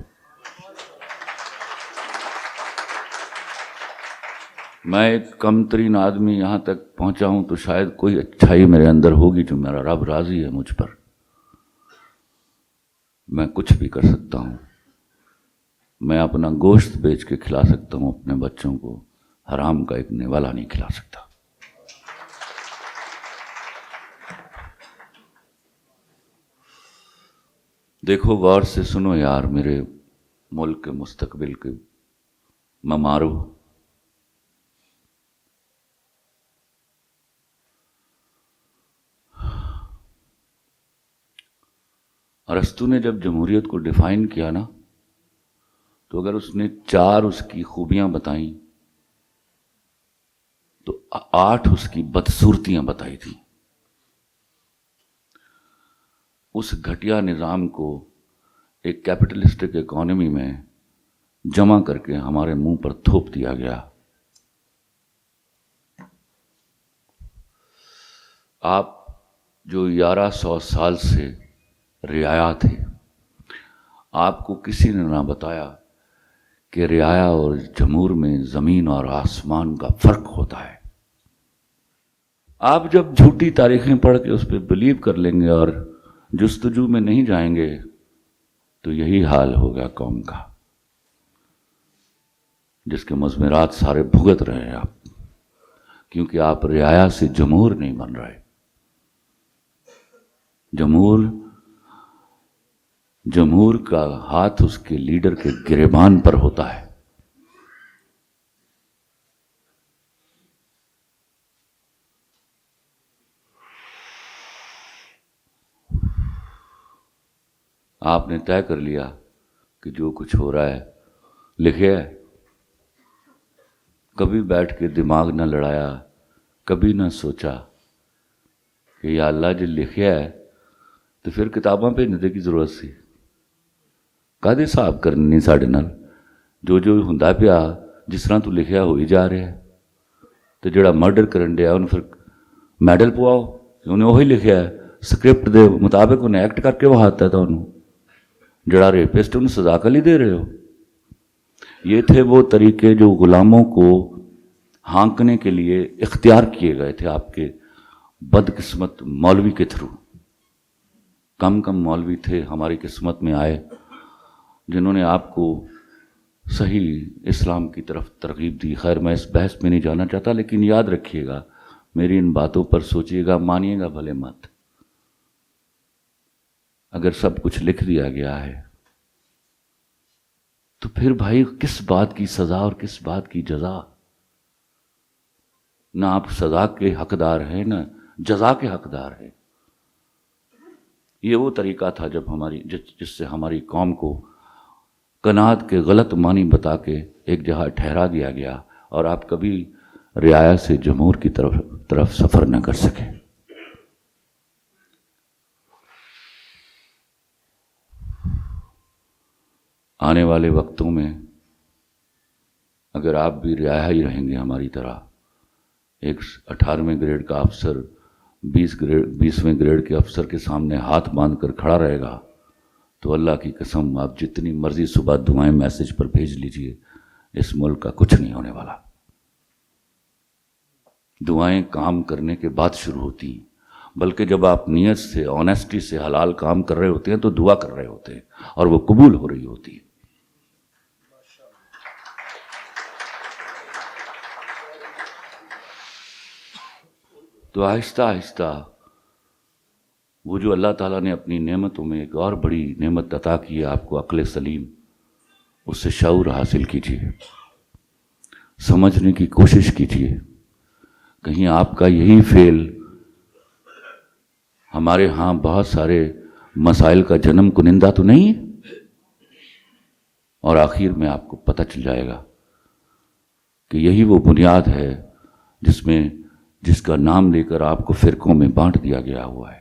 میں ایک کم ترین آدمی یہاں تک پہنچا ہوں تو شاید کوئی اچھائی میرے اندر ہوگی جو میرا رب راضی ہے مجھ پر. میں کچھ بھی کر سکتا ہوں. میں اپنا گوشت بیچ کے کھلا سکتا ہوں اپنے بچوں کو، حرام کا ایک نوالا نہیں کھلا سکتا. دیکھو غور سے سنو یار میرے ملک کے مستقبل کے ممارو. ارسطو نے جب جمہوریت کو ڈیفائن کیا نا، تو اگر اس نے 4 اس کی خوبیاں بتائیں تو 8 اس کی بدصورتیاں بتائی تھیں. اس گھٹیا نظام کو ایک کیپٹلسٹک اکانومی میں جمع کر کے ہمارے منہ پر تھوپ دیا گیا. آپ جو 1100 سال سے رعایا تھے، آپ کو کسی نے نہ بتایا کہ رعایا اور جمہور میں زمین اور آسمان کا فرق ہوتا ہے. آپ جب جھوٹی تاریخیں پڑھ کے اس پہ بلیو کر لیں گے اور جستجو میں نہیں جائیں گے تو یہی حال ہوگا قوم کا، جس کے مضمرات سارے بھگت رہے ہیں آپ، کیونکہ آپ رعایا سے جمہور نہیں بن رہے. جمہور کا ہاتھ اس کے لیڈر کے گریبان پر ہوتا ہے. آپ نے طے کر لیا کہ جو کچھ ہو رہا ہے لکھے ہے. کبھی بیٹھ کے دماغ نہ لڑایا، کبھی نہ سوچا کہ یا اللہ جی لکھیا ہے تو پھر کتاباں بھیجنے کی ضرورت سی. کدے حساب کرنے نہیں ساڈے نال، جو ہوندا پیا جس طرح تو لکھیا ہو ہی جا رہا ہے. تو جڑا مرڈر کرن ڈیا انہوں پھر میڈل پواؤ، انہیں وہی لکھیا ہے، سکرپٹ دے مطابق انہیں ایکٹ کر کے وہاتا تھا. انہوں جڑا ریپسٹ انہیں سزا کل ہی دے رہے ہو. یہ تھے وہ طریقے جو غلاموں کو ہانکنے کے لیے اختیار کیے گئے تھے آپ کے بدقسمت مولوی کے تھرو. کم مولوی تھے ہماری قسمت میں آئے جنہوں نے آپ کو صحیح اسلام کی طرف ترغیب دی. خیر میں اس بحث میں نہیں جانا چاہتا، لیکن یاد رکھیے گا، میری ان باتوں پر سوچیے گا، مانیے گا بھلے مت. اگر سب کچھ لکھ دیا گیا ہے تو پھر بھائی کس بات کی سزا اور کس بات کی جزا؟ نہ آپ سزا کے حقدار ہیں نہ جزا کے حقدار ہیں. یہ وہ طریقہ تھا جب جس سے ہماری قوم کو قناعت کے غلط معنی بتا کے ایک جگہ ٹھہرا دیا گیا اور آپ کبھی رعایا سے جمہور کی طرف سفر نہ کر سکے. آنے والے وقتوں میں اگر آپ بھی رعایا ہی رہیں گے ہماری طرح، ایک 18ویں گریڈ کا افسر 20ویں گریڈ کے افسر کے سامنے ہاتھ باندھ کر کھڑا رہے گا تو اللہ کی قسم آپ جتنی مرضی صبح دعائیں میسج پر بھیج لیجئے، اس ملک کا کچھ نہیں ہونے والا. دعائیں کام کرنے کے بعد شروع ہوتی ہیں، بلکہ جب آپ نیت سے آنیسٹی سے حلال کام کر رہے ہوتے ہیں تو دعا کر رہے ہوتے ہیں اور وہ قبول ہو رہی ہوتی ہے. تو آہستہ آہستہ وہ جو اللہ تعالیٰ نے اپنی نعمتوں میں ایک اور بڑی نعمت عطا کی ہے آپ کو، عقل سلیم، اس سے شعور حاصل کیجیے، سمجھنے کی کوشش کیجیے. کہیں آپ کا یہی فعل ہمارے ہاں بہت سارے مسائل کا جنم کنندہ تو نہیں ہے؟ اور آخر میں آپ کو پتہ چل جائے گا کہ یہی وہ بنیاد ہے جس کا نام لے کر آپ کو فرقوں میں بانٹ دیا گیا ہوا ہے.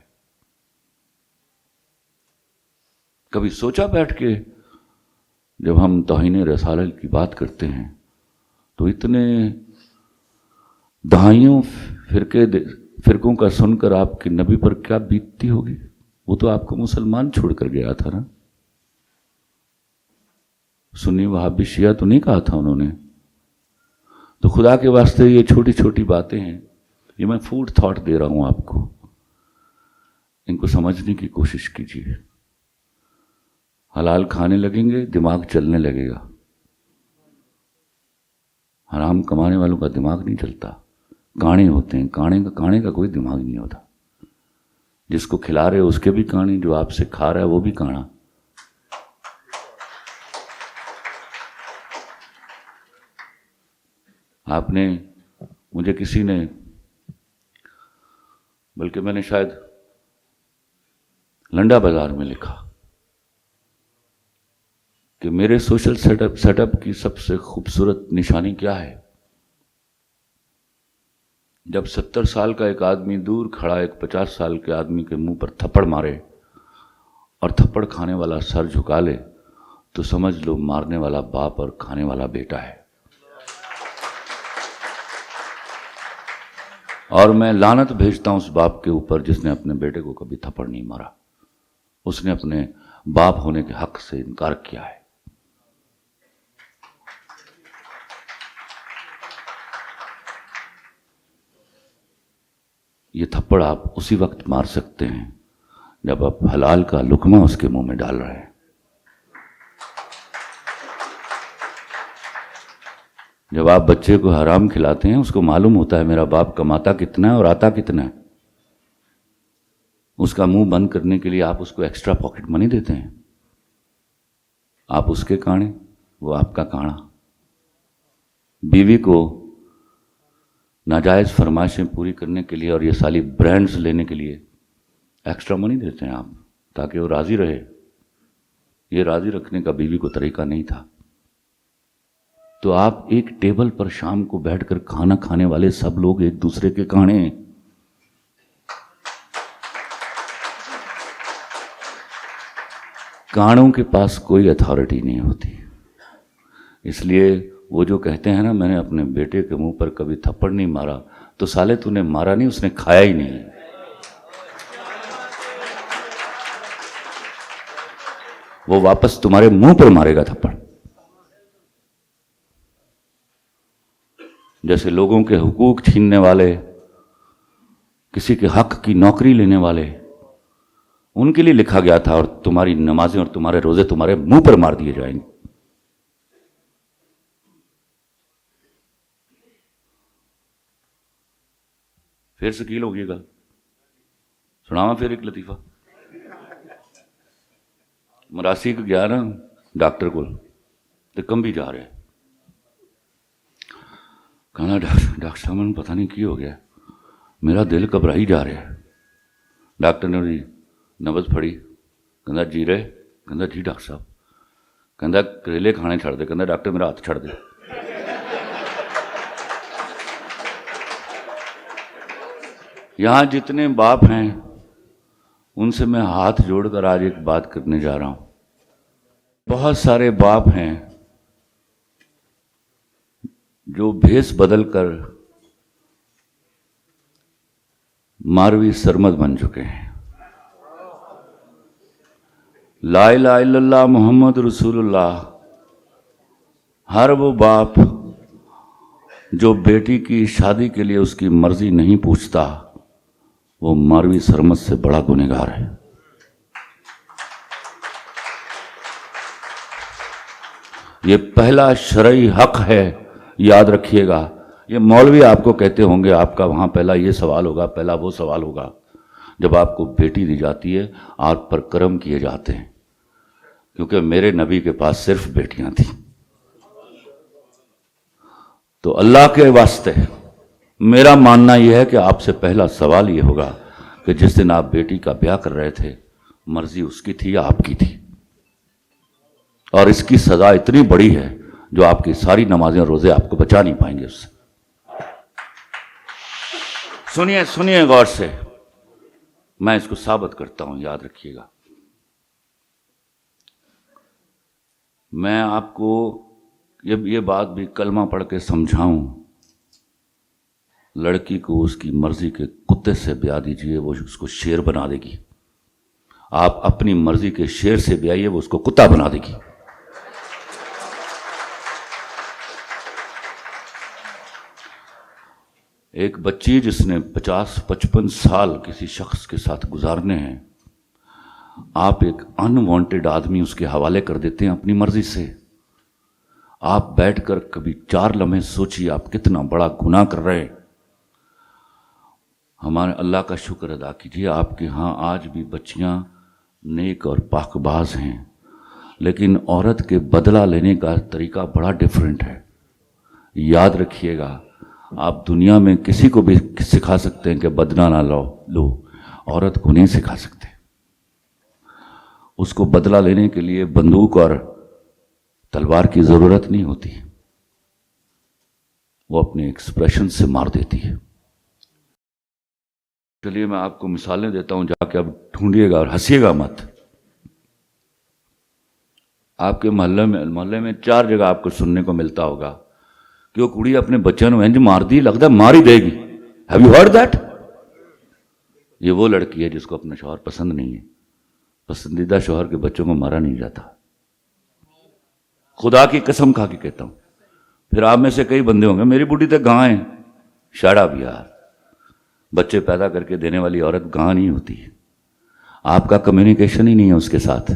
کبھی سوچا بیٹھ کے جب ہم توہین رسالت کی بات کرتے ہیں تو اتنے دہائیوں فرقوں کا سن کر آپ کے نبی پر کیا بیتتی ہوگی؟ وہ تو آپ کو مسلمان چھوڑ کر گیا تھا نا. سنی وہابی شیعہ تو نہیں کہا تھا انہوں نے. تو خدا کے واسطے یہ چھوٹی چھوٹی باتیں ہیں، یہ میں فوڈ تھاٹ دے رہا ہوں آپ کو، ان کو سمجھنے کی کوشش کیجیے۔ حلال کھانے لگیں گے، دماغ چلنے لگے گا۔ حرام کمانے والوں کا دماغ نہیں چلتا، کانے ہوتے ہیں، کانے کا کوئی دماغ نہیں ہوتا۔ جس کو کھلا رہے اس کے بھی کانے، جو آپ سے کھا رہا ہے وہ بھی کانا۔ آپ نے مجھے کسی نے، بلکہ میں نے شاید لنڈا بازار میں لکھا کہ میرے سوشل سیٹ اپ کی سب سے خوبصورت نشانی کیا ہے؟ جب 70 سال کا ایک آدمی دور کھڑا ایک 50 سال کے آدمی کے منہ پر تھپڑ مارے اور تھپڑ کھانے والا سر جھکا لے تو سمجھ لو مارنے والا باپ اور کھانے والا بیٹا ہے۔ اور میں لعنت بھیجتا ہوں اس باپ کے اوپر جس نے اپنے بیٹے کو کبھی تھپڑ نہیں مارا۔ اس نے اپنے باپ ہونے کے حق سے انکار کیا ہے۔ یہ تھپڑ آپ اسی وقت مار سکتے ہیں جب آپ حلال کا لقمہ اس کے منہ میں ڈال رہے ہیں۔ جب آپ بچے کو حرام کھلاتے ہیں، اس کو معلوم ہوتا ہے میرا باپ کماتا کتنا ہے اور آتا کتنا ہے، اس کا منہ بند کرنے کے لیے آپ اس کو ایکسٹرا پاکٹ منی دیتے ہیں۔ آپ اس کے کانے، وہ آپ کا کانا۔ بیوی کو ناجائز فرمائشیں پوری کرنے کے لیے اور یہ ساری برانڈز لینے کے لیے ایکسٹرا منی دیتے ہیں آپ، تاکہ وہ راضی رہے۔ یہ راضی رکھنے کا بیوی کو طریقہ نہیں تھا۔ تو آپ ایک ٹیبل پر شام کو بیٹھ کر کھانا کھانے والے سب لوگ ایک دوسرے کے کانے ہیں۔ کانوں کے پاس کوئی اتھارٹی نہیں ہوتی۔ اس لیے وہ جو کہتے ہیں نا میں نے اپنے بیٹے کے منہ پر کبھی تھپڑ نہیں مارا، تو سالے تو نے مارا نہیں، اس نے کھایا ہی نہیں۔ وہ واپس تمہارے منہ پر مارے گا تھپڑ۔ جیسے لوگوں کے حقوق چھیننے والے، کسی کے حق کی نوکری لینے والے، ان کے لیے لکھا گیا تھا، اور تمہاری نمازیں اور تمہارے روزے تمہارے منہ پر مار دیے جائیں گے۔ پھر سکیل ہوگی گل سناواں پھر ایک لطیفہ۔ مراسی کو گیا نا ڈاکٹر کو، تو کمبی جا رہے، کہنا ڈاکٹر صاحب میں پتہ نہیں کی ہو گیا، میرا دل گھبرائی جا رہا ہے۔ ڈاکٹر نے جی نبض پھڑی، کہندا جی رہے، کہندا جی ڈاکٹر صاحب، کہندا کریلے کھانے چھڑ دے، کہندا ڈاکٹر میرا ہاتھ چھڑ دے۔ یہاں جتنے باپ ہیں ان سے میں ہاتھ جوڑ کر آج ایک بات کرنے جا رہا ہوں۔ بہت سارے باپ ہیں جو بھیس بدل کر ماروی سرمد بن چکے ہیں۔ لا الہ الا اللہ محمد رسول اللہ۔ ہر وہ باپ جو بیٹی کی شادی کے لیے اس کی مرضی نہیں پوچھتا، وہ ماروی سرمد سے بڑا گنہگار ہے۔ یہ پہلا شرعی حق ہے، یاد رکھیے گا۔ یہ مولوی آپ کو کہتے ہوں گے آپ کا وہاں پہلا یہ سوال ہوگا، پہلا وہ سوال ہوگا۔ جب آپ کو بیٹی دی جاتی ہے آپ پر کرم کیے جاتے ہیں، کیونکہ میرے نبی کے پاس صرف بیٹیاں تھیں۔ تو اللہ کے واسطے میرا ماننا یہ ہے کہ آپ سے پہلا سوال یہ ہوگا کہ جس دن آپ بیٹی کا بیاہ کر رہے تھے مرضی اس کی تھی یا آپ کی تھی؟ اور اس کی سزا اتنی بڑی ہے جو آپ کی ساری نمازیں اور روزے آپ کو بچا نہیں پائیں گے اس سے۔ سنیے غور سے، میں اس کو ثابت کرتا ہوں، یاد رکھیے گا۔ میں آپ کو یہ بات بھی کلمہ پڑھ کے سمجھاؤں، لڑکی کو اس کی مرضی کے کتے سے بیاہ دیجئے، وہ اس کو شیر بنا دے گی۔ آپ اپنی مرضی کے شیر سے بیائیے، وہ اس کو کتا بنا دے گی۔ ایک بچی جس نے 50-55 سال کسی شخص کے ساتھ گزارنے ہیں، آپ ایک انوانٹیڈ آدمی اس کے حوالے کر دیتے ہیں اپنی مرضی سے. آپ بیٹھ کر کبھی 4 لمحے سوچیے آپ کتنا بڑا گناہ کر رہے ہیں. ہمارے اللہ کا شکر ادا کیجیے آپ کے ہاں آج بھی بچیاں نیک اور پاک باز ہیں، لیکن عورت کے بدلہ لینے کا طریقہ بڑا ڈیفرنٹ ہے. یاد رکھیے گا، آپ دنیا میں کسی کو بھی سکھا سکتے ہیں کہ بدلہ نہ لو، عورت کو نہیں سکھا سکتے. اس کو بدلہ لینے کے لیے بندوق اور تلوار کی ضرورت نہیں ہوتی، وہ اپنے ایکسپریشن سے مار دیتی ہے. چلیے میں آپ کو مثالیں دیتا ہوں، جا کے اب ڈھونڈیے گا اور ہنسیے گا مت. آپ کے محلے میں 4 جگہ آپ کو سننے کو ملتا ہوگا کہ وہ کڑی اپنے بچوں نے انج مار دی، لگتا ہے مار ہی دے گی. Have you heard that? یہ وہ لڑکی ہے جس کو اپنا شوہر پسند نہیں ہے. پسندیدہ شوہر کے بچوں کو مارا نہیں جاتا، خدا کی قسم کھا کے کہتا ہوں. پھر آپ میں سے کئی بندے ہوں گے میری بڈھی تو گاں ہے. شٹ اپ یار، بچے پیدا کر کے دینے والی عورت گاں نہیں ہوتی. آپ کا کمیونیکیشن ہی نہیں ہے اس کے ساتھ.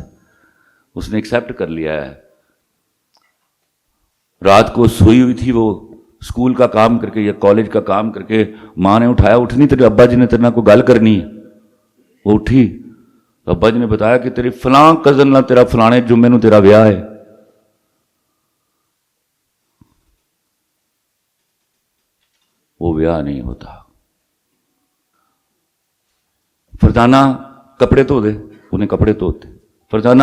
اس نے ایکسیپٹ کر لیا ہے. رات کو سوئی ہوئی تھی، وہ اسکول کا کام کر کے یا کالج کا کام کر کے ماں نے اٹھایا، اٹھنی تیرے ابا جی نے تیرے نہ کوئی گل کرنی ہے. وہ اٹھی، ابا جی نے بتایا کہ تیری فلاں کزن نہ تیرا فلانے جمعے نو تیرا ویاہ ہے. وہ ویاہ نہیں ہوتا. فرزانہ کپڑے دھو دے، انہیں کپڑے دھوتے. فرزانہ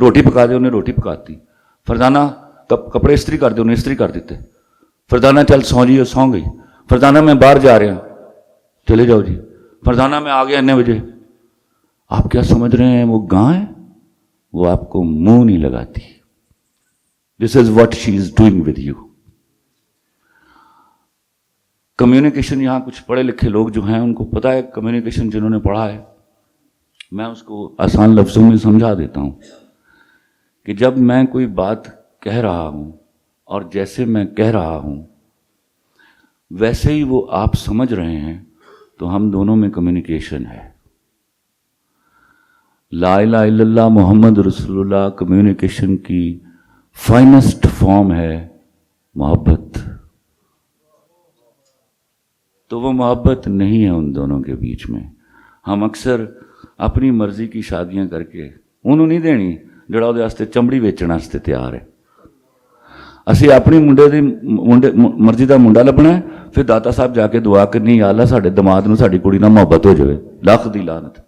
روٹی پکا دے، انہیں روٹی پکاتی. فرزانہ کپڑے استری کر دے، انہیں استری کر دیتے. فرزانہ چل سو جی، سو گئی. فرزانہ میں باہر جا رہا، چلے جاؤ جی. فرزانہ میں آ گیا اتنے بجے. آپ کیا سمجھ رہے ہیں وہ گاں ہے؟ وہ آپ کو منہ نہیں لگاتی. This is what she is doing with you. Communication, یہاں کچھ پڑھے لکھے لوگ جو ہیں ان کو پتا ہے کمیونیکیشن، جنہوں نے پڑھا ہے. میں اس کو آسان لفظوں میں سمجھا دیتا ہوں کہ جب میں کوئی بات کہہ رہا ہوں اور جیسے میں کہہ رہا ہوں ویسے ہی وہ آپ سمجھ رہے ہیں تو ہم دونوں میں کمیونیکیشن ہے. لا الہ الا اللہ محمد رسول اللہ کمیونیکیشن کی فائنسٹ فارم ہے محبت. تو وہ محبت نہیں ہے ان دونوں کے بیچ میں. ہم اکثر اپنی مرضی کی شادیاں کر کے انہوں نہیں دینی جڑا وہ واسطے چمڑی ویچن واسطے تیار ہے. اسی اپنی مرضی کا منڈا لبنا ہے، پھر داتا صاحب جا کے دعا کرنی، یا اللہ ساڈے دماد نو ساڈی کڑی نال محبت ہو جائے. لاکھ دی لعنت.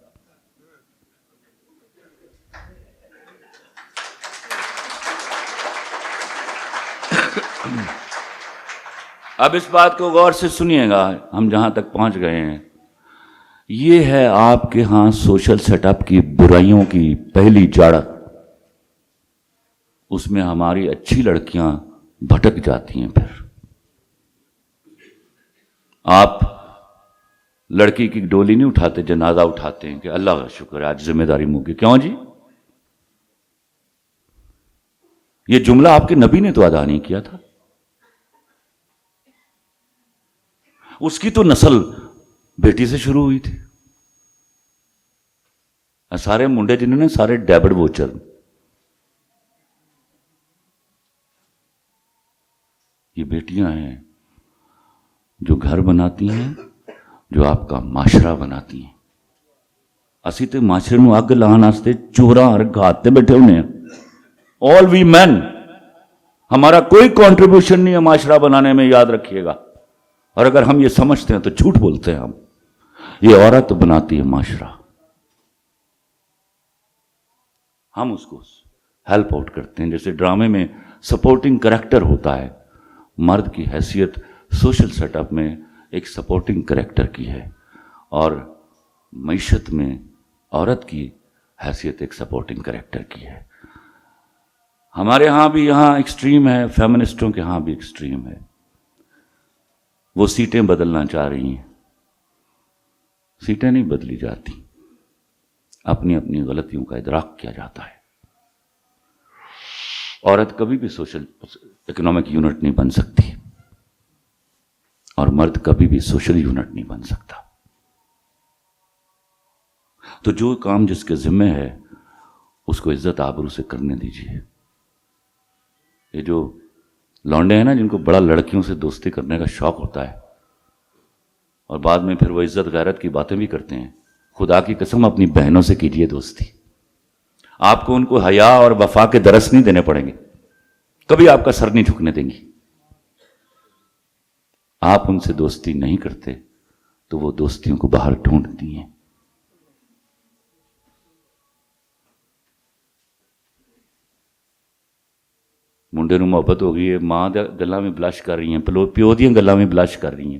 اب اس بات کو غور سے سنیے گا، ہم جہاں تک پہنچ گئے ہیں. یہ ہے آپ کے ہاں سوشل سیٹ اپ کی برائیوں کی پہلی جڑ. اس میں ہماری اچھی لڑکیاں بھٹک جاتی ہیں. پھر آپ لڑکی کی ڈولی نہیں اٹھاتے، جنازہ اٹھاتے ہیں کہ اللہ کا شکر ہے آج ذمہ داری منہ کی. کیوں جی؟ یہ جملہ آپ کے نبی نے تو ادا نہیں کیا تھا. اس کی تو نسل بیٹی سے شروع ہوئی تھی. سارے منڈے جنہوں نے سارے ڈیبڈ ووچر. یہ بیٹیاں ہیں جو گھر بناتی ہیں، جو آپ کا معاشرہ بناتی ہیں. اسی تے معاشرے نو اگ لان واسطے چوراں اور گھات تے بیٹھے ہونے ہیں. آل وی مین، ہمارا کوئی کنٹریبیوشن نہیں ہے معاشرہ بنانے میں، یاد رکھیے گا. اور اگر ہم یہ سمجھتے ہیں تو جھوٹ بولتے ہیں. ہم یہ عورت بناتی ہے معاشرہ، ہم اس کو ہیلپ آؤٹ کرتے ہیں. جیسے ڈرامے میں سپورٹنگ کریکٹر ہوتا ہے، مرد کی حیثیت سوشل سیٹ اپ میں ایک سپورٹنگ کریکٹر کی ہے، اور معیشت میں عورت کی حیثیت ایک سپورٹنگ کریکٹر کی ہے. ہمارے ہاں بھی یہاں ایکسٹریم ہے، فیمنسٹوں کے ہاں بھی ایکسٹریم ہے. وہ سیٹیں بدلنا چاہ رہی ہیں. سیٹیں نہیں بدلی جاتی، اپنی اپنی غلطیوں کا ادراک کیا جاتا ہے. عورت کبھی بھی سوشل اکنامک یونٹ نہیں بن سکتی. اور مرد کبھی بھی سوشل یونٹ نہیں بن سکتا. تو جو کام جس کے ذمہ ہے اس کو عزت آبرو سے کرنے دیجیے. یہ جو لونڈے ہیں نا جن کو بڑا لڑکیوں سے دوستی کرنے کا شوق ہوتا ہے اور بعد میں پھر وہ عزت غیرت کی باتیں بھی کرتے ہیں، خدا کی قسم اپنی بہنوں سے کیجیے دوستی. آپ کو ان کو حیا اور وفا کے درس نہیں دینے پڑیں گے، کبھی آپ کا سر نہیں جھکنے دیں گی. آپ ان سے دوستی نہیں کرتے تو وہ دوستیوں کو باہر ڈھونڈتی ہیں. ਮੁੰਡੇ ਨੂੰ ਮੁਹੱਬਤ ਹੋ ਗਈ ਹੈ, ਮਾਂ ਦੇ ਗੱਲਾਂ ਵੀ ਬਲਸ਼ ਕਰ ਰਹੀਆਂ, ਪਿਓ ਦੀਆਂ ਗੱਲਾਂ ਵੀ ਬਲਸ਼ ਕਰ ਰਹੀਆਂ.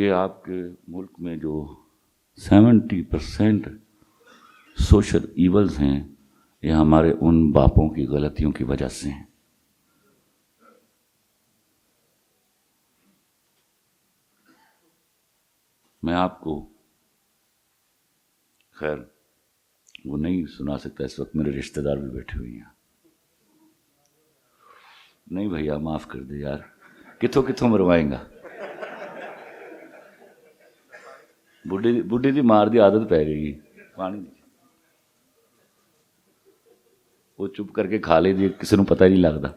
یہ آپ کے ملک میں جو 70% سوشل ایولز ہیں یہ ہمارے ان باپوں کی غلطیوں کی وجہ سے ہیں. میں آپ کو خیر وہ نہیں سنا سکتا اس وقت، میرے رشتہ دار بھی بیٹھے ہوئے ہیں. نہیں بھیا معاف کر دے یار، کتوں مروائیں گا. بڈھی دی مار دی عادت پی گئی. پانی وہ چپ کر کے کھا لی دی، کسی کو پتہ ہی نہیں لگتا.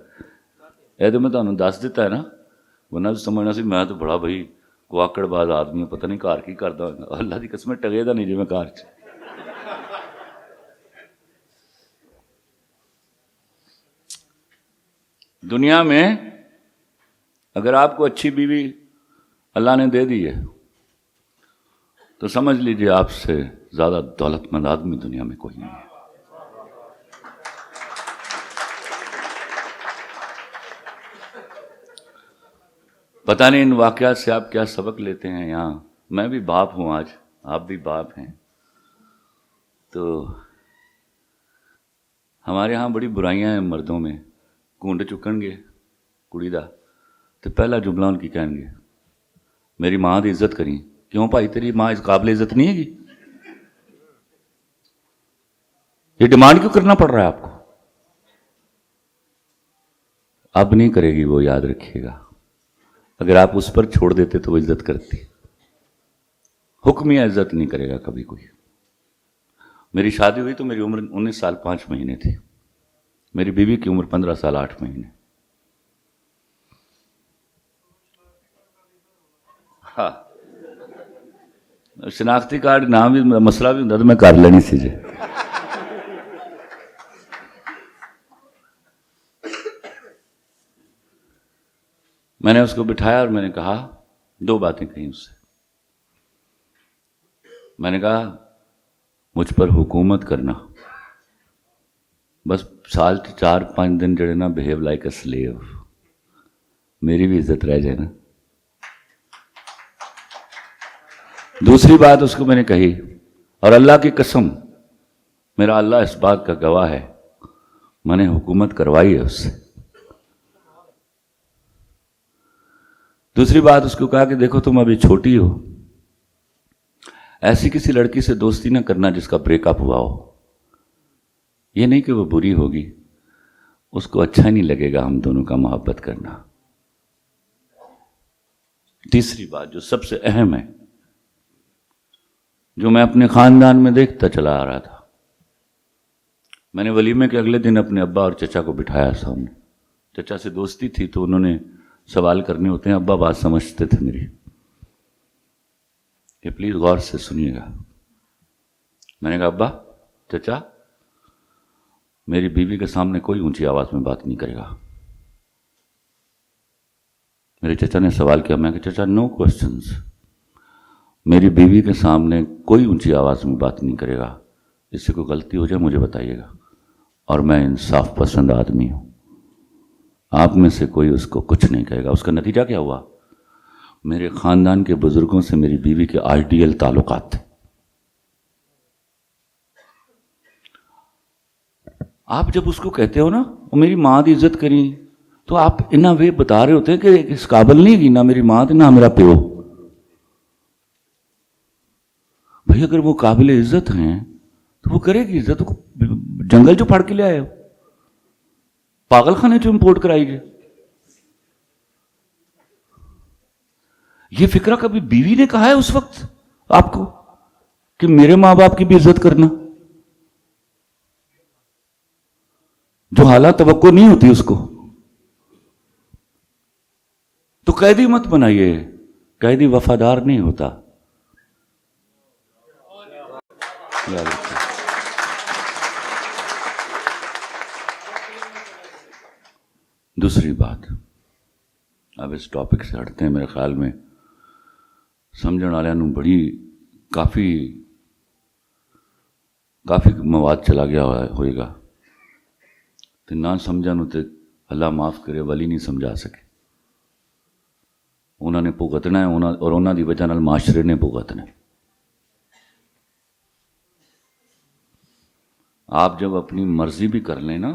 یہ تو میں تمہیں دس دیتا ہے نا، ورنہ سمجھنا سی میں تو بڑا بھائی کواکڑ باز آدمی، پتہ نہیں گھر کی کرتا ہوگا. اللہ کی قسم ٹگے دا نہیں جی میں گھر چ. دنیا میں اگر آپ کو اچھی بیوی اللہ نے دے دی ہے تو سمجھ لیجیے آپ سے زیادہ دولت مند آدمی دنیا میں کوئی نہیں ہے. پتہ نہیں ان واقعات سے آپ کیا سبق لیتے ہیں. یہاں میں بھی باپ ہوں، آج آپ بھی باپ ہیں. تو ہمارے ہاں بڑی برائیاں ہیں مردوں میں. کونڈ چکن گے کڑی دا تو پہلا جملہ ان کی کہیں گے میری ماں دی عزت کریں. کیوں بھائی تیری ماں اس قابل عزت نہیں ہے گی؟ یہ ڈیمانڈ کیوں کرنا پڑ رہا ہے آپ کو؟ اب نہیں کرے گی وہ، یاد رکھیے گا. اگر آپ اس پر چھوڑ دیتے تو وہ عزت کرتی. حکمیہ عزت نہیں کرے گا کبھی کوئی. میری شادی ہوئی تو میری عمر 19 سال 5 مہینے تھی. میری بیوی کی عمر 15 سال 8 مہینے. ہاں شناختی کارڈ نام بھی مسئلہ بھی ہوتا تو میں کر لینی سی جی. میں نے اس کو بٹھایا اور میں نے کہا 2 باتیں کہیں اس سے. میں نے کہا مجھ پر حکومت کرنا، بس سال 4-5 دن جڑے نا بہیو لائک اے سلیو، میری بھی عزت رہ جائے نا. دوسری بات اس کو میں نے کہی، اور اللہ کی قسم میرا اللہ اس بات کا گواہ ہے، میں نے حکومت کروائی ہے اس سے. دوسری بات اس کو کہا کہ دیکھو تم ابھی چھوٹی ہو، ایسی کسی لڑکی سے دوستی نہ کرنا جس کا بریک اپ ہوا ہو. یہ نہیں کہ وہ بری ہوگی، اس کو اچھا نہیں لگے گا ہم دونوں کا محبت کرنا. تیسری بات جو سب سے اہم ہے، جو میں اپنے خاندان میں دیکھتا چلا آ رہا تھا، میں نے ولیمے کے اگلے دن اپنے ابا اور چچا کو بٹھایا سامنے. چچا سے دوستی تھی تو انہوں نے سوال کرنے ہوتے ہیں، ابا بات سمجھتے تھے میری، کہ پلیز غور سے سنیے گا. میں نے کہا ابا چچا میری بیوی کے سامنے کوئی اونچی آواز میں بات نہیں کرے گا. میرے چچا نے سوال کیا. میں کہا چچا نو کوسچنز، میری بیوی کے سامنے کوئی اونچی آواز میں بات نہیں کرے گا. اس سے کوئی غلطی ہو جائے مجھے بتائیے گا، اور میں انصاف پسند آدمی ہوں. آپ میں سے کوئی اس کو کچھ نہیں کہے گا. اس کا نتیجہ کیا ہوا؟ میرے خاندان کے بزرگوں سے میری بیوی کے آئیڈیل تعلقات تھے. آپ جب اس کو کہتے ہو نا وہ میری ماں کی عزت کریں تو آپ ان وے بتا رہے ہوتے ہیں کہ اس قابل نہیں گی نہ میری ماں نہ میرا پیو. بھائی اگر وہ قابل عزت ہیں تو وہ کرے گی عزت. جنگل جو پھاڑ کے لے آئے ہو, پاگل خانے جو امپورٹ کرائی گئے. یہ فکرہ کبھی بیوی نے کہا ہے اس وقت آپ کو کہ میرے ماں باپ کی بھی عزت کرنا؟ جو حالات توقع نہیں ہوتی اس کو. تو قیدی مت بنائیے, قیدی وفادار نہیں ہوتا. دوسری بات, اب اس ٹاپک سے ہٹتے ہیں. میرے خیال میں سمجھنے والوں بڑی کافی مواد چلا گیا ہوئے گا تو نہ سمجھن تے اللہ معاف کرے ولی نہیں سمجھا سکے. انہوں نے بھگتنا ہے اور انہوں دی وجہ نال معاشرے نے بھگتنا ہے. آپ جب اپنی مرضی بھی کر لیں نا,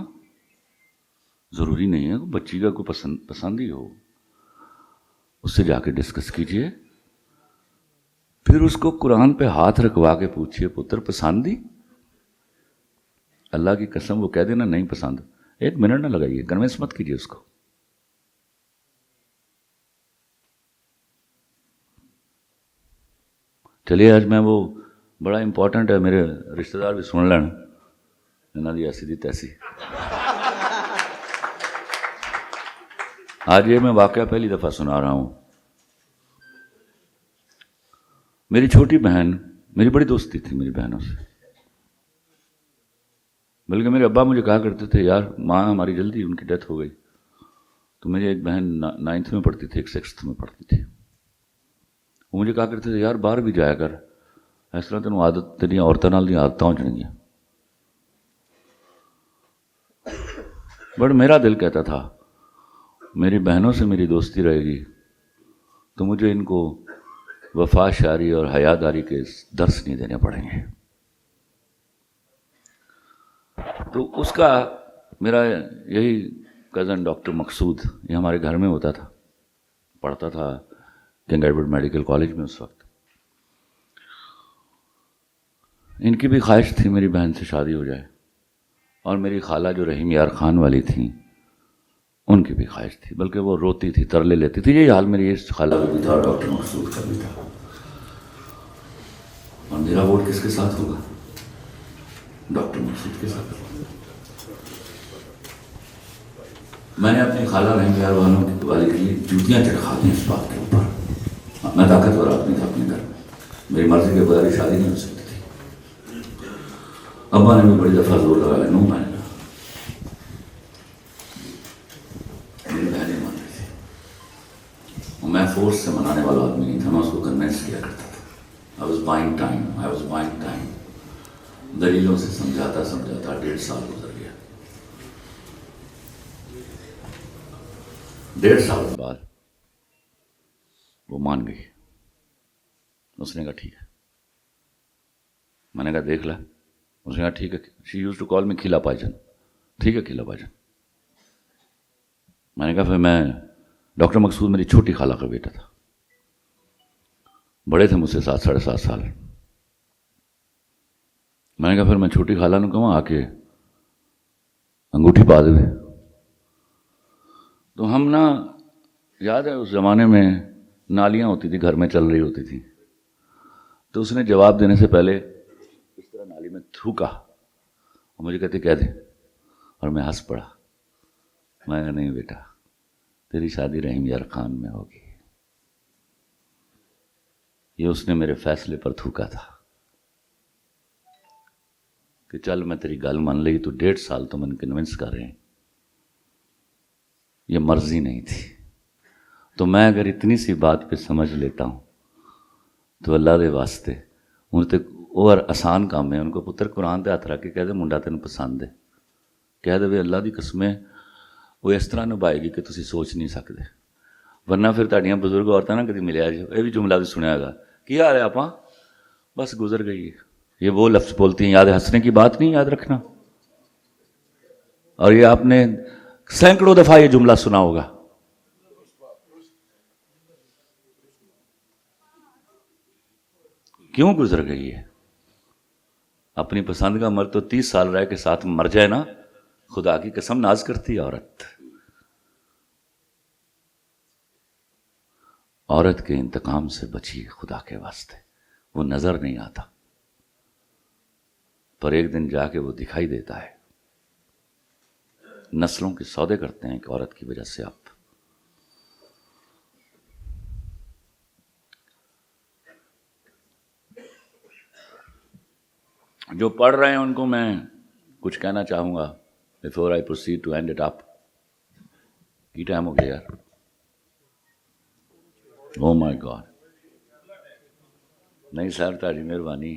ضروری نہیں ہے بچی کا کوئی پسند ہی ہو, اس سے جا کے ڈسکس کیجئے. پھر اس کو قرآن پہ ہاتھ رکھوا کے پوچھئے پتر پسند ہی؟ اللہ کی قسم وہ کہہ دینا نہیں پسند, 1 منٹ نہ لگائیے, کنونس مت کیجئے اس کو. چلیے آج میں وہ بڑا امپورٹنٹ ہے, میرے رشتہ دار بھی سن لین انہوں نے ایسی دی تیسی. آج یہ میں واقعہ پہلی دفعہ سنا رہا ہوں. میری چھوٹی بہن, میری بڑی دوستی تھی میری بہنوں سے, بلکہ میرے ابا مجھے کہا کرتے تھے یار ماں ہماری جلدی ان کی ڈیتھ ہو گئی تو میری ایک بہن 9th میں پڑھتی تھی, ایک 6th میں پڑھتی تھی. وہ مجھے کہا کرتے تھے یار باہر بھی جایا کر, اس طرح تینوں عادت تیری عورتوں نال دی عادتیں ہو جائیں گی. بٹ میرا دل کہتا تھا میری بہنوں سے میری دوستی رہے گی تو مجھے ان کو وفا شاری اور حیاداری کے درس نہیں دینے پڑیں گے. تو اس کا میرا یہی کزن ڈاکٹر مقصود, یہ ہمارے گھر میں ہوتا تھا, پڑھتا تھا کنگ ایڈورڈ میڈیکل کالج میں اس وقت. ان کی بھی خواہش تھی میری بہن سے شادی ہو جائے, اور میری خالہ جو رحیم یار خان والی تھیں ان کی بھی خواہش تھی, بلکہ وہ روتی تھی, ترلے لیتی تھی. یہی حال میری اس خالہ کا بھی تھا اور ڈاکٹر مقصود کا بھی تھا. اور میرا ووٹ کس کے ساتھ ہوگا؟ ڈاکٹر مقصود کے ساتھ. میں نے اپنی خالہ رحیم یار والی کے لیے جوتیاں چٹکھا دیں اس بات کے اوپر. میں طاقتور آدمی تھا اپنے گھر میں, میری مرضی کے بغیر شادی نہیں ہو سکتی تھی. ابا نے بھی بڑی دفعہ زور لگایا, نو میں نے کہا, میری بہنیں مان رہی تھی. میں فورس سے منانے والا آدمی نہیں تھا, میں اس کو کنوینس کیا کرتا تھا. I was buying time. دلیلوں سے سمجھاتا 1.5 سال گزر گیا. 1.5 سال بعد وہ مان گئی. اس نے کہا ٹھیک ہے. میں نے کہا دیکھ لا. اس نے کہا ٹھیک ہے. شی یوز ٹو کال می کھیلا پائی جان. ٹھیک ہے کھیلا پائی جان. میں نے کہا پھر میں ڈاکٹر مقصود میری چھوٹی خالہ کا بیٹا تھا, بڑے تھے مجھ سے 7-7.5 سال. میں نے کہا پھر میں چھوٹی خالہ نے کہوں آ کے انگوٹھی پا دے. تو ہم نا یاد ہے اس زمانے میں نالیاں ہوتی تھی گھر میں چل رہی ہوتی تھی, تو اس نے جواب دینے سے پہلے اس طرح نالی میں تھوکا اور مجھے کہتے کہہ دیں, اور میں ہنس پڑا. میں کہا نہیں بیٹا تیری شادی رحیم یار خان میں ہوگی. یہ اس نے میرے فیصلے پر تھوکا تھا کہ چل میں تیری گل مان لی, تو 1.5 سال تو میں کنونس کر رہے ہیں. یہ مرضی نہیں تھی. تو میں اگر اتنی سی بات پہ سمجھ لیتا ہوں تو اللہ دے واسطے ان تے اور آسان کام ہے. ان کو پتر قرآن تے ہاتھ رکھ کے کہہ دے منڈا تینوں پسند ہے, کہہ دے اللہ دی قسمیں وہ اس طرح نبھائے گی کہ تسی سوچ نہیں سکتے. ورنہ پھر تہاڈیاں بزرگ عورتیں نہ کدی ملیا جو یہ بھی جملہ بھی سنیا گا کی حال ہے آپاں بس گزر گئی ہے. یہ وہ لفظ بولتی ہیں, یاد ہے ہنسنے کی بات نہیں, یاد رکھنا. اور یہ آپ نے سینکڑوں دفعہ یہ جملہ سنا ہوگا. کیوں گزر گئی ہے؟ اپنی پسند کا مرد تو 30 سال رہ کے ساتھ مر جائے نا، خدا کی قسم ناز کرتی ہے عورت. عورت کے انتقام سے بچی خدا کے واسطے. وہ نظر نہیں آتا پر ایک دن جا کے وہ دکھائی دیتا ہے. نسلوں کے سودے کرتے ہیں کہ عورت کی وجہ سے آپ. جو پڑھ رہے ہیں ان کو میں کچھ کہنا چاہوں گا before I proceed to end it up. کی ٹائم ہو گیا یار؟ او مائی گاڈ. نہیں سر تاری مہربانی.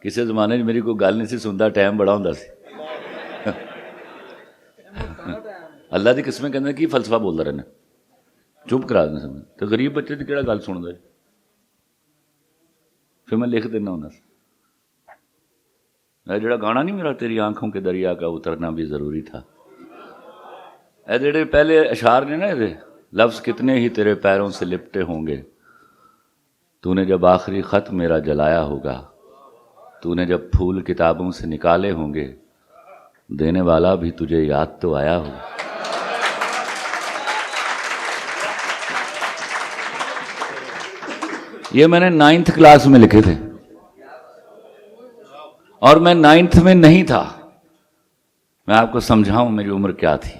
کسی زمانے میں میری کوئی گل نہیں سی سنتا، ٹائم بڑا ہوندا سی. اللہ دی قسمیں کہندے کی فلسفہ بولدا رہنا، چپ کرا دینا سمجھ. تو غریب بچے دی کیڑا گل سندا ہے؟ پھر میں لکھ دینا ہوں. جڑا گانا نہیں میرا تیری آنکھوں کے دریا کا اترنا بھی ضروری تھا، اے جڑے پہلے اشعار نے نا، یہ لفظ کتنے ہی تیرے پیروں سے لپٹے ہوں گے، تو نے جب آخری خط میرا جلایا ہوگا، تو نے جب پھول کتابوں سے نکالے ہوں گے، دینے والا بھی تجھے یاد تو آیا ہوگا. یہ میں نے 9th کلاس میں لکھے تھے اور میں 9th میں نہیں تھا. میں آپ کو سمجھاؤں میری عمر کیا تھی.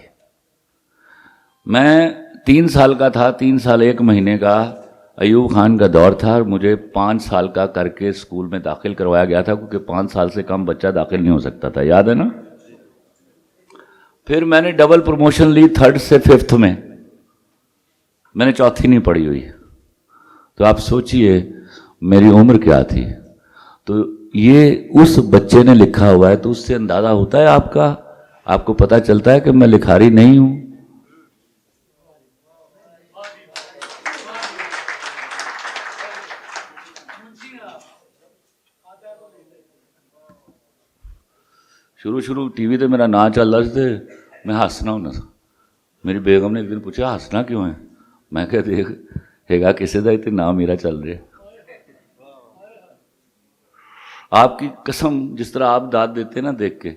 میں 3 سال کا تھا، 3 سال 1 مہینے کا. ایوب خان کا دور تھا اور مجھے 5 سال کا کر کے اسکول میں داخل کروایا گیا تھا، کیونکہ 5 سال سے کم بچہ داخل نہیں ہو سکتا تھا، یاد ہے نا. پھر میں نے ڈبل پروموشن لی 3rd سے 5th میں. میں نے 4تھی نہیں پڑھی ہوئی. تو آپ سوچئے میری عمر کیا تھی. تو یہ اس بچے نے لکھا ہوا ہے، تو اس سے اندازہ ہوتا ہے آپ کا، آپ کو پتہ چلتا ہے کہ میں لکھاری نہیں ہوں. شروع ٹی وی تے میرا نا چل رہا تھا، میں ہسنا ہونا تھا. میری بیگم نے ایک دن پوچھا ہسنا کیوں ہے؟ میں کہا دیکھ ہے کسی دا تے نام میرا چل رہا. آپ کی قسم جس طرح آپ داد دیتے ہیں نا دیکھ کے،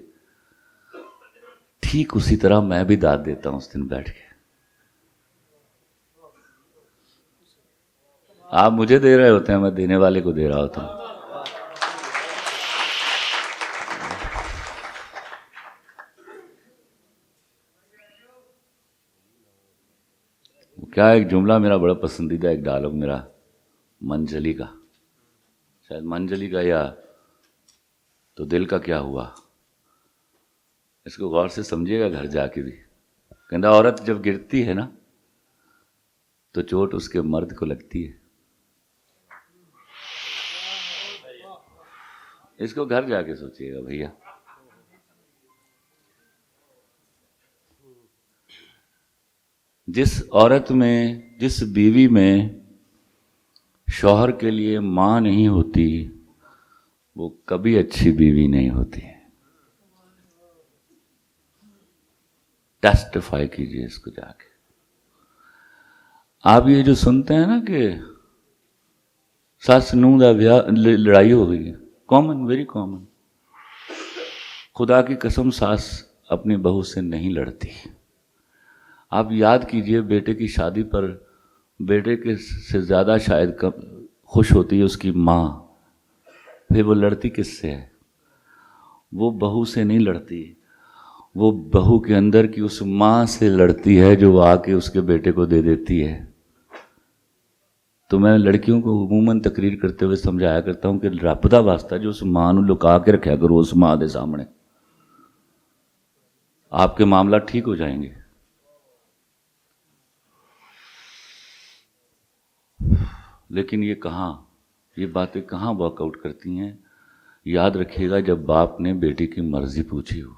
ٹھیک اسی طرح میں بھی داد دیتا ہوں اس دن بیٹھ کے. آپ مجھے دے رہے ہوتے ہیں، میں دینے والے کو دے رہا ہوتا ہوں. کیا ایک جملہ میرا بڑا پسندیدہ، ایک ڈائلاگ میرا منجلی کا، شاید منجلی کا یا تو دل کا کیا ہوا. اس کو غور سے سمجھیے گا گھر جا کے بھی. کہندا عورت جب گرتی ہے نا تو چوٹ اس کے مرد کو لگتی ہے. اس کو گھر جا کے سوچیے گا بھیا. جس عورت میں، جس بیوی میں شوہر کے لیے ماں نہیں ہوتی وہ کبھی اچھی بیوی نہیں ہوتی. ٹیسٹیفائی کیجئے اس کو جا کے. آپ یہ جو سنتے ہیں نا کہ سس نوں دا لڑائی ہو گئی ہے، کامن، ویری کامن. خدا کی قسم ساس اپنی بہو سے نہیں لڑتی. آپ یاد کیجئے بیٹے کی شادی پر بیٹے کے سے زیادہ شاید خوش ہوتی ہے اس کی ماں. پھر وہ لڑتی کس سے ہے؟ وہ بہو سے نہیں لڑتی، وہ بہو کے اندر کی اس ماں سے لڑتی ہے جو آ کے اس کے بیٹے کو دے دیتی ہے. تو میں لڑکیوں کو عموماً تقریر کرتے ہوئے سمجھایا کرتا ہوں کہ رب دا واسطہ جو اس ماں نو لکا کے رکھیا کرو اس ماں دے سامنے، آپ کے معاملات ٹھیک ہو جائیں گے. لیکن یہ کہاں، یہ باتیں کہاں ورک آؤٹ کرتی ہیں؟ یاد رکھیے گا جب باپ نے بیٹی کی مرضی پوچھی ہو،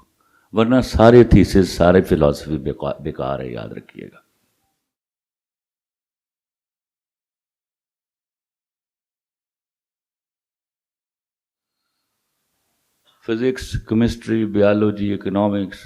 ورنہ سارے تھیسس، سارے فلسفی بیکار ہے. یاد رکھیے گا. فزکس، کیمسٹری، بیالوجی، اکنامکس،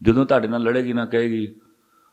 ਜਦੋਂ ਤੁਹਾਡੇ ਨਾਲ ਲੜੇਗੀ ਨਾ ਕਹੇਗੀ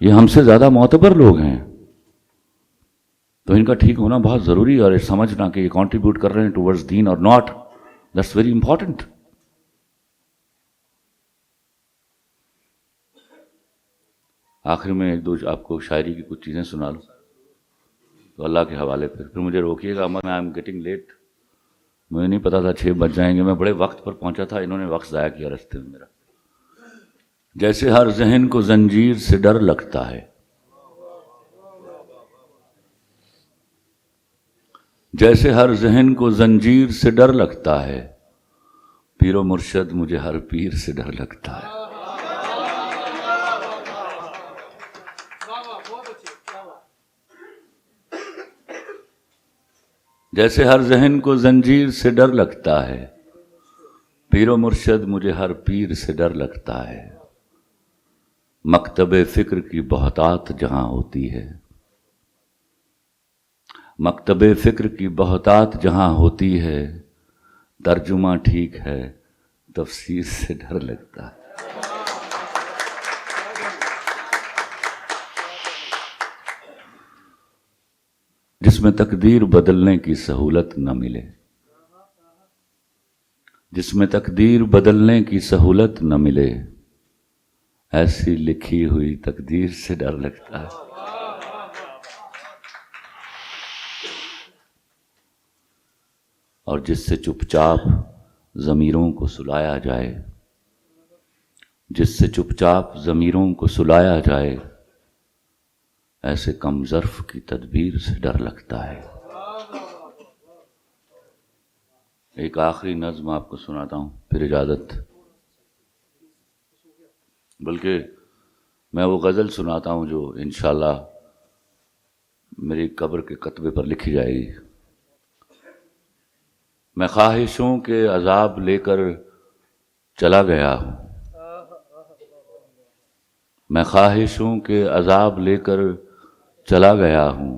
یہ ہم سے زیادہ معتبر لوگ ہیں، تو ان کا ٹھیک ہونا بہت ضروری ہے، اور یہ سمجھنا کہ یہ کانٹریبیوٹ کر رہے ہیں ٹورڈز دین اور ناٹ، دیٹس ویری امپورٹنٹ۔ آخر میں ایک دو آپ کو شاعری کی کچھ چیزیں سنا لوں تو اللہ کے حوالے پھر مجھے روکیے گا، میں آئی ایم گیٹنگ لیٹ، مجھے نہیں پتا تھا 6 بج جائیں گے، میں بڑے وقت پر پہنچا تھا، انہوں نے وقت ضائع کیا رستے میں میرا۔ جیسے ہر ذہن کو زنجیر سے ڈر لگتا ہے، جیسے ہر ذہن کو زنجیر سے ڈر لگتا ہے، پیر و مرشد مجھے ہر پیر سے ڈر لگتا ہے۔ جیسے ہر ذہن کو زنجیر سے ڈر لگتا ہے، پیر و مرشد مجھے ہر پیر سے ڈر لگتا ہے۔ مکتب فکر کی بہتات جہاں ہوتی ہے، مکتب فکر کی بہتات جہاں ہوتی ہے، ترجمہ ٹھیک ہے تفسیر سے ڈر لگتا ہے۔ جس میں تقدیر بدلنے کی سہولت نہ ملے، جس میں تقدیر بدلنے کی سہولت نہ ملے، ایسی لکھی ہوئی تقدیر سے ڈر لگتا ہے۔ اور جس سے چپ چاپ ضمیروں کو سلایا جائے، جس سے چپ چاپ ضمیروں کو سلایا جائے، ایسے کم ظرف کی تدبیر سے ڈر لگتا ہے۔ ایک آخری نظم آپ کو سناتا ہوں پھر اجازت، بلکہ میں وہ غزل سناتا ہوں جو انشاءاللہ میری قبر کے کتبے پر لکھی جائے گی۔ میں خواہشوں کے عذاب لے کر چلا گیا ہوں، میں خواہشوں کے عذاب لے کر چلا گیا ہوں،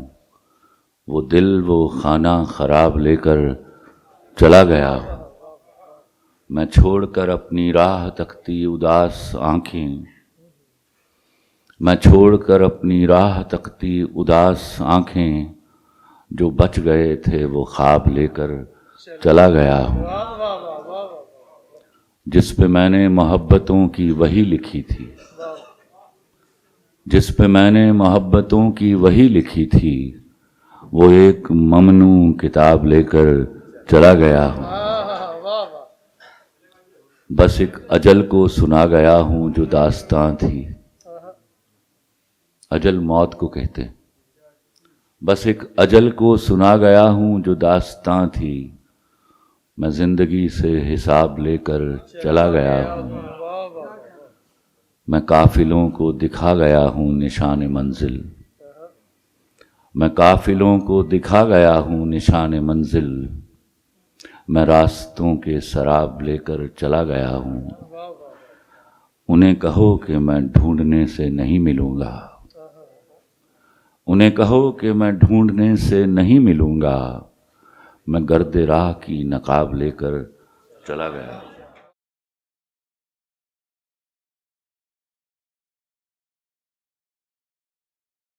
وہ دل وہ خانہ خراب لے کر چلا گیا ہوں۔ میں چھوڑ کر اپنی راہ تکتی اداس آنکھیں، میں چھوڑ کر اپنی راہ تکتی اداس آنکھیں، جو بچ گئے تھے وہ خواب لے کر چلا گیا ہوں۔ جس پہ میں نے محبتوں کی وہی لکھی تھی، جس پہ میں نے محبتوں کی وہی لکھی تھی، وہ ایک ممنوع کتاب لے کر چلا گیا ہوں۔ بس ایک اجل کو سنا گیا ہوں جو داستاں تھی، اجل موت کو کہتے ہیں، بس ایک اجل کو سنا گیا ہوں جو داستاں تھی، میں زندگی سے حساب لے کر چلا گیا ہوں۔ میں قافلوں کو دکھا گیا ہوں نشان منزل، میں قافلوں کو دکھا گیا ہوں نشان منزل، میں راستوں کے سراب لے کر چلا گیا ہوں۔ انہیں کہو کہ میں ڈھونڈنے سے نہیں ملوں گا، انہیں کہو کہ میں ڈھونڈنے سے نہیں ملوں گا، میں گرد راہ کی نقاب لے کر چلا گیا۔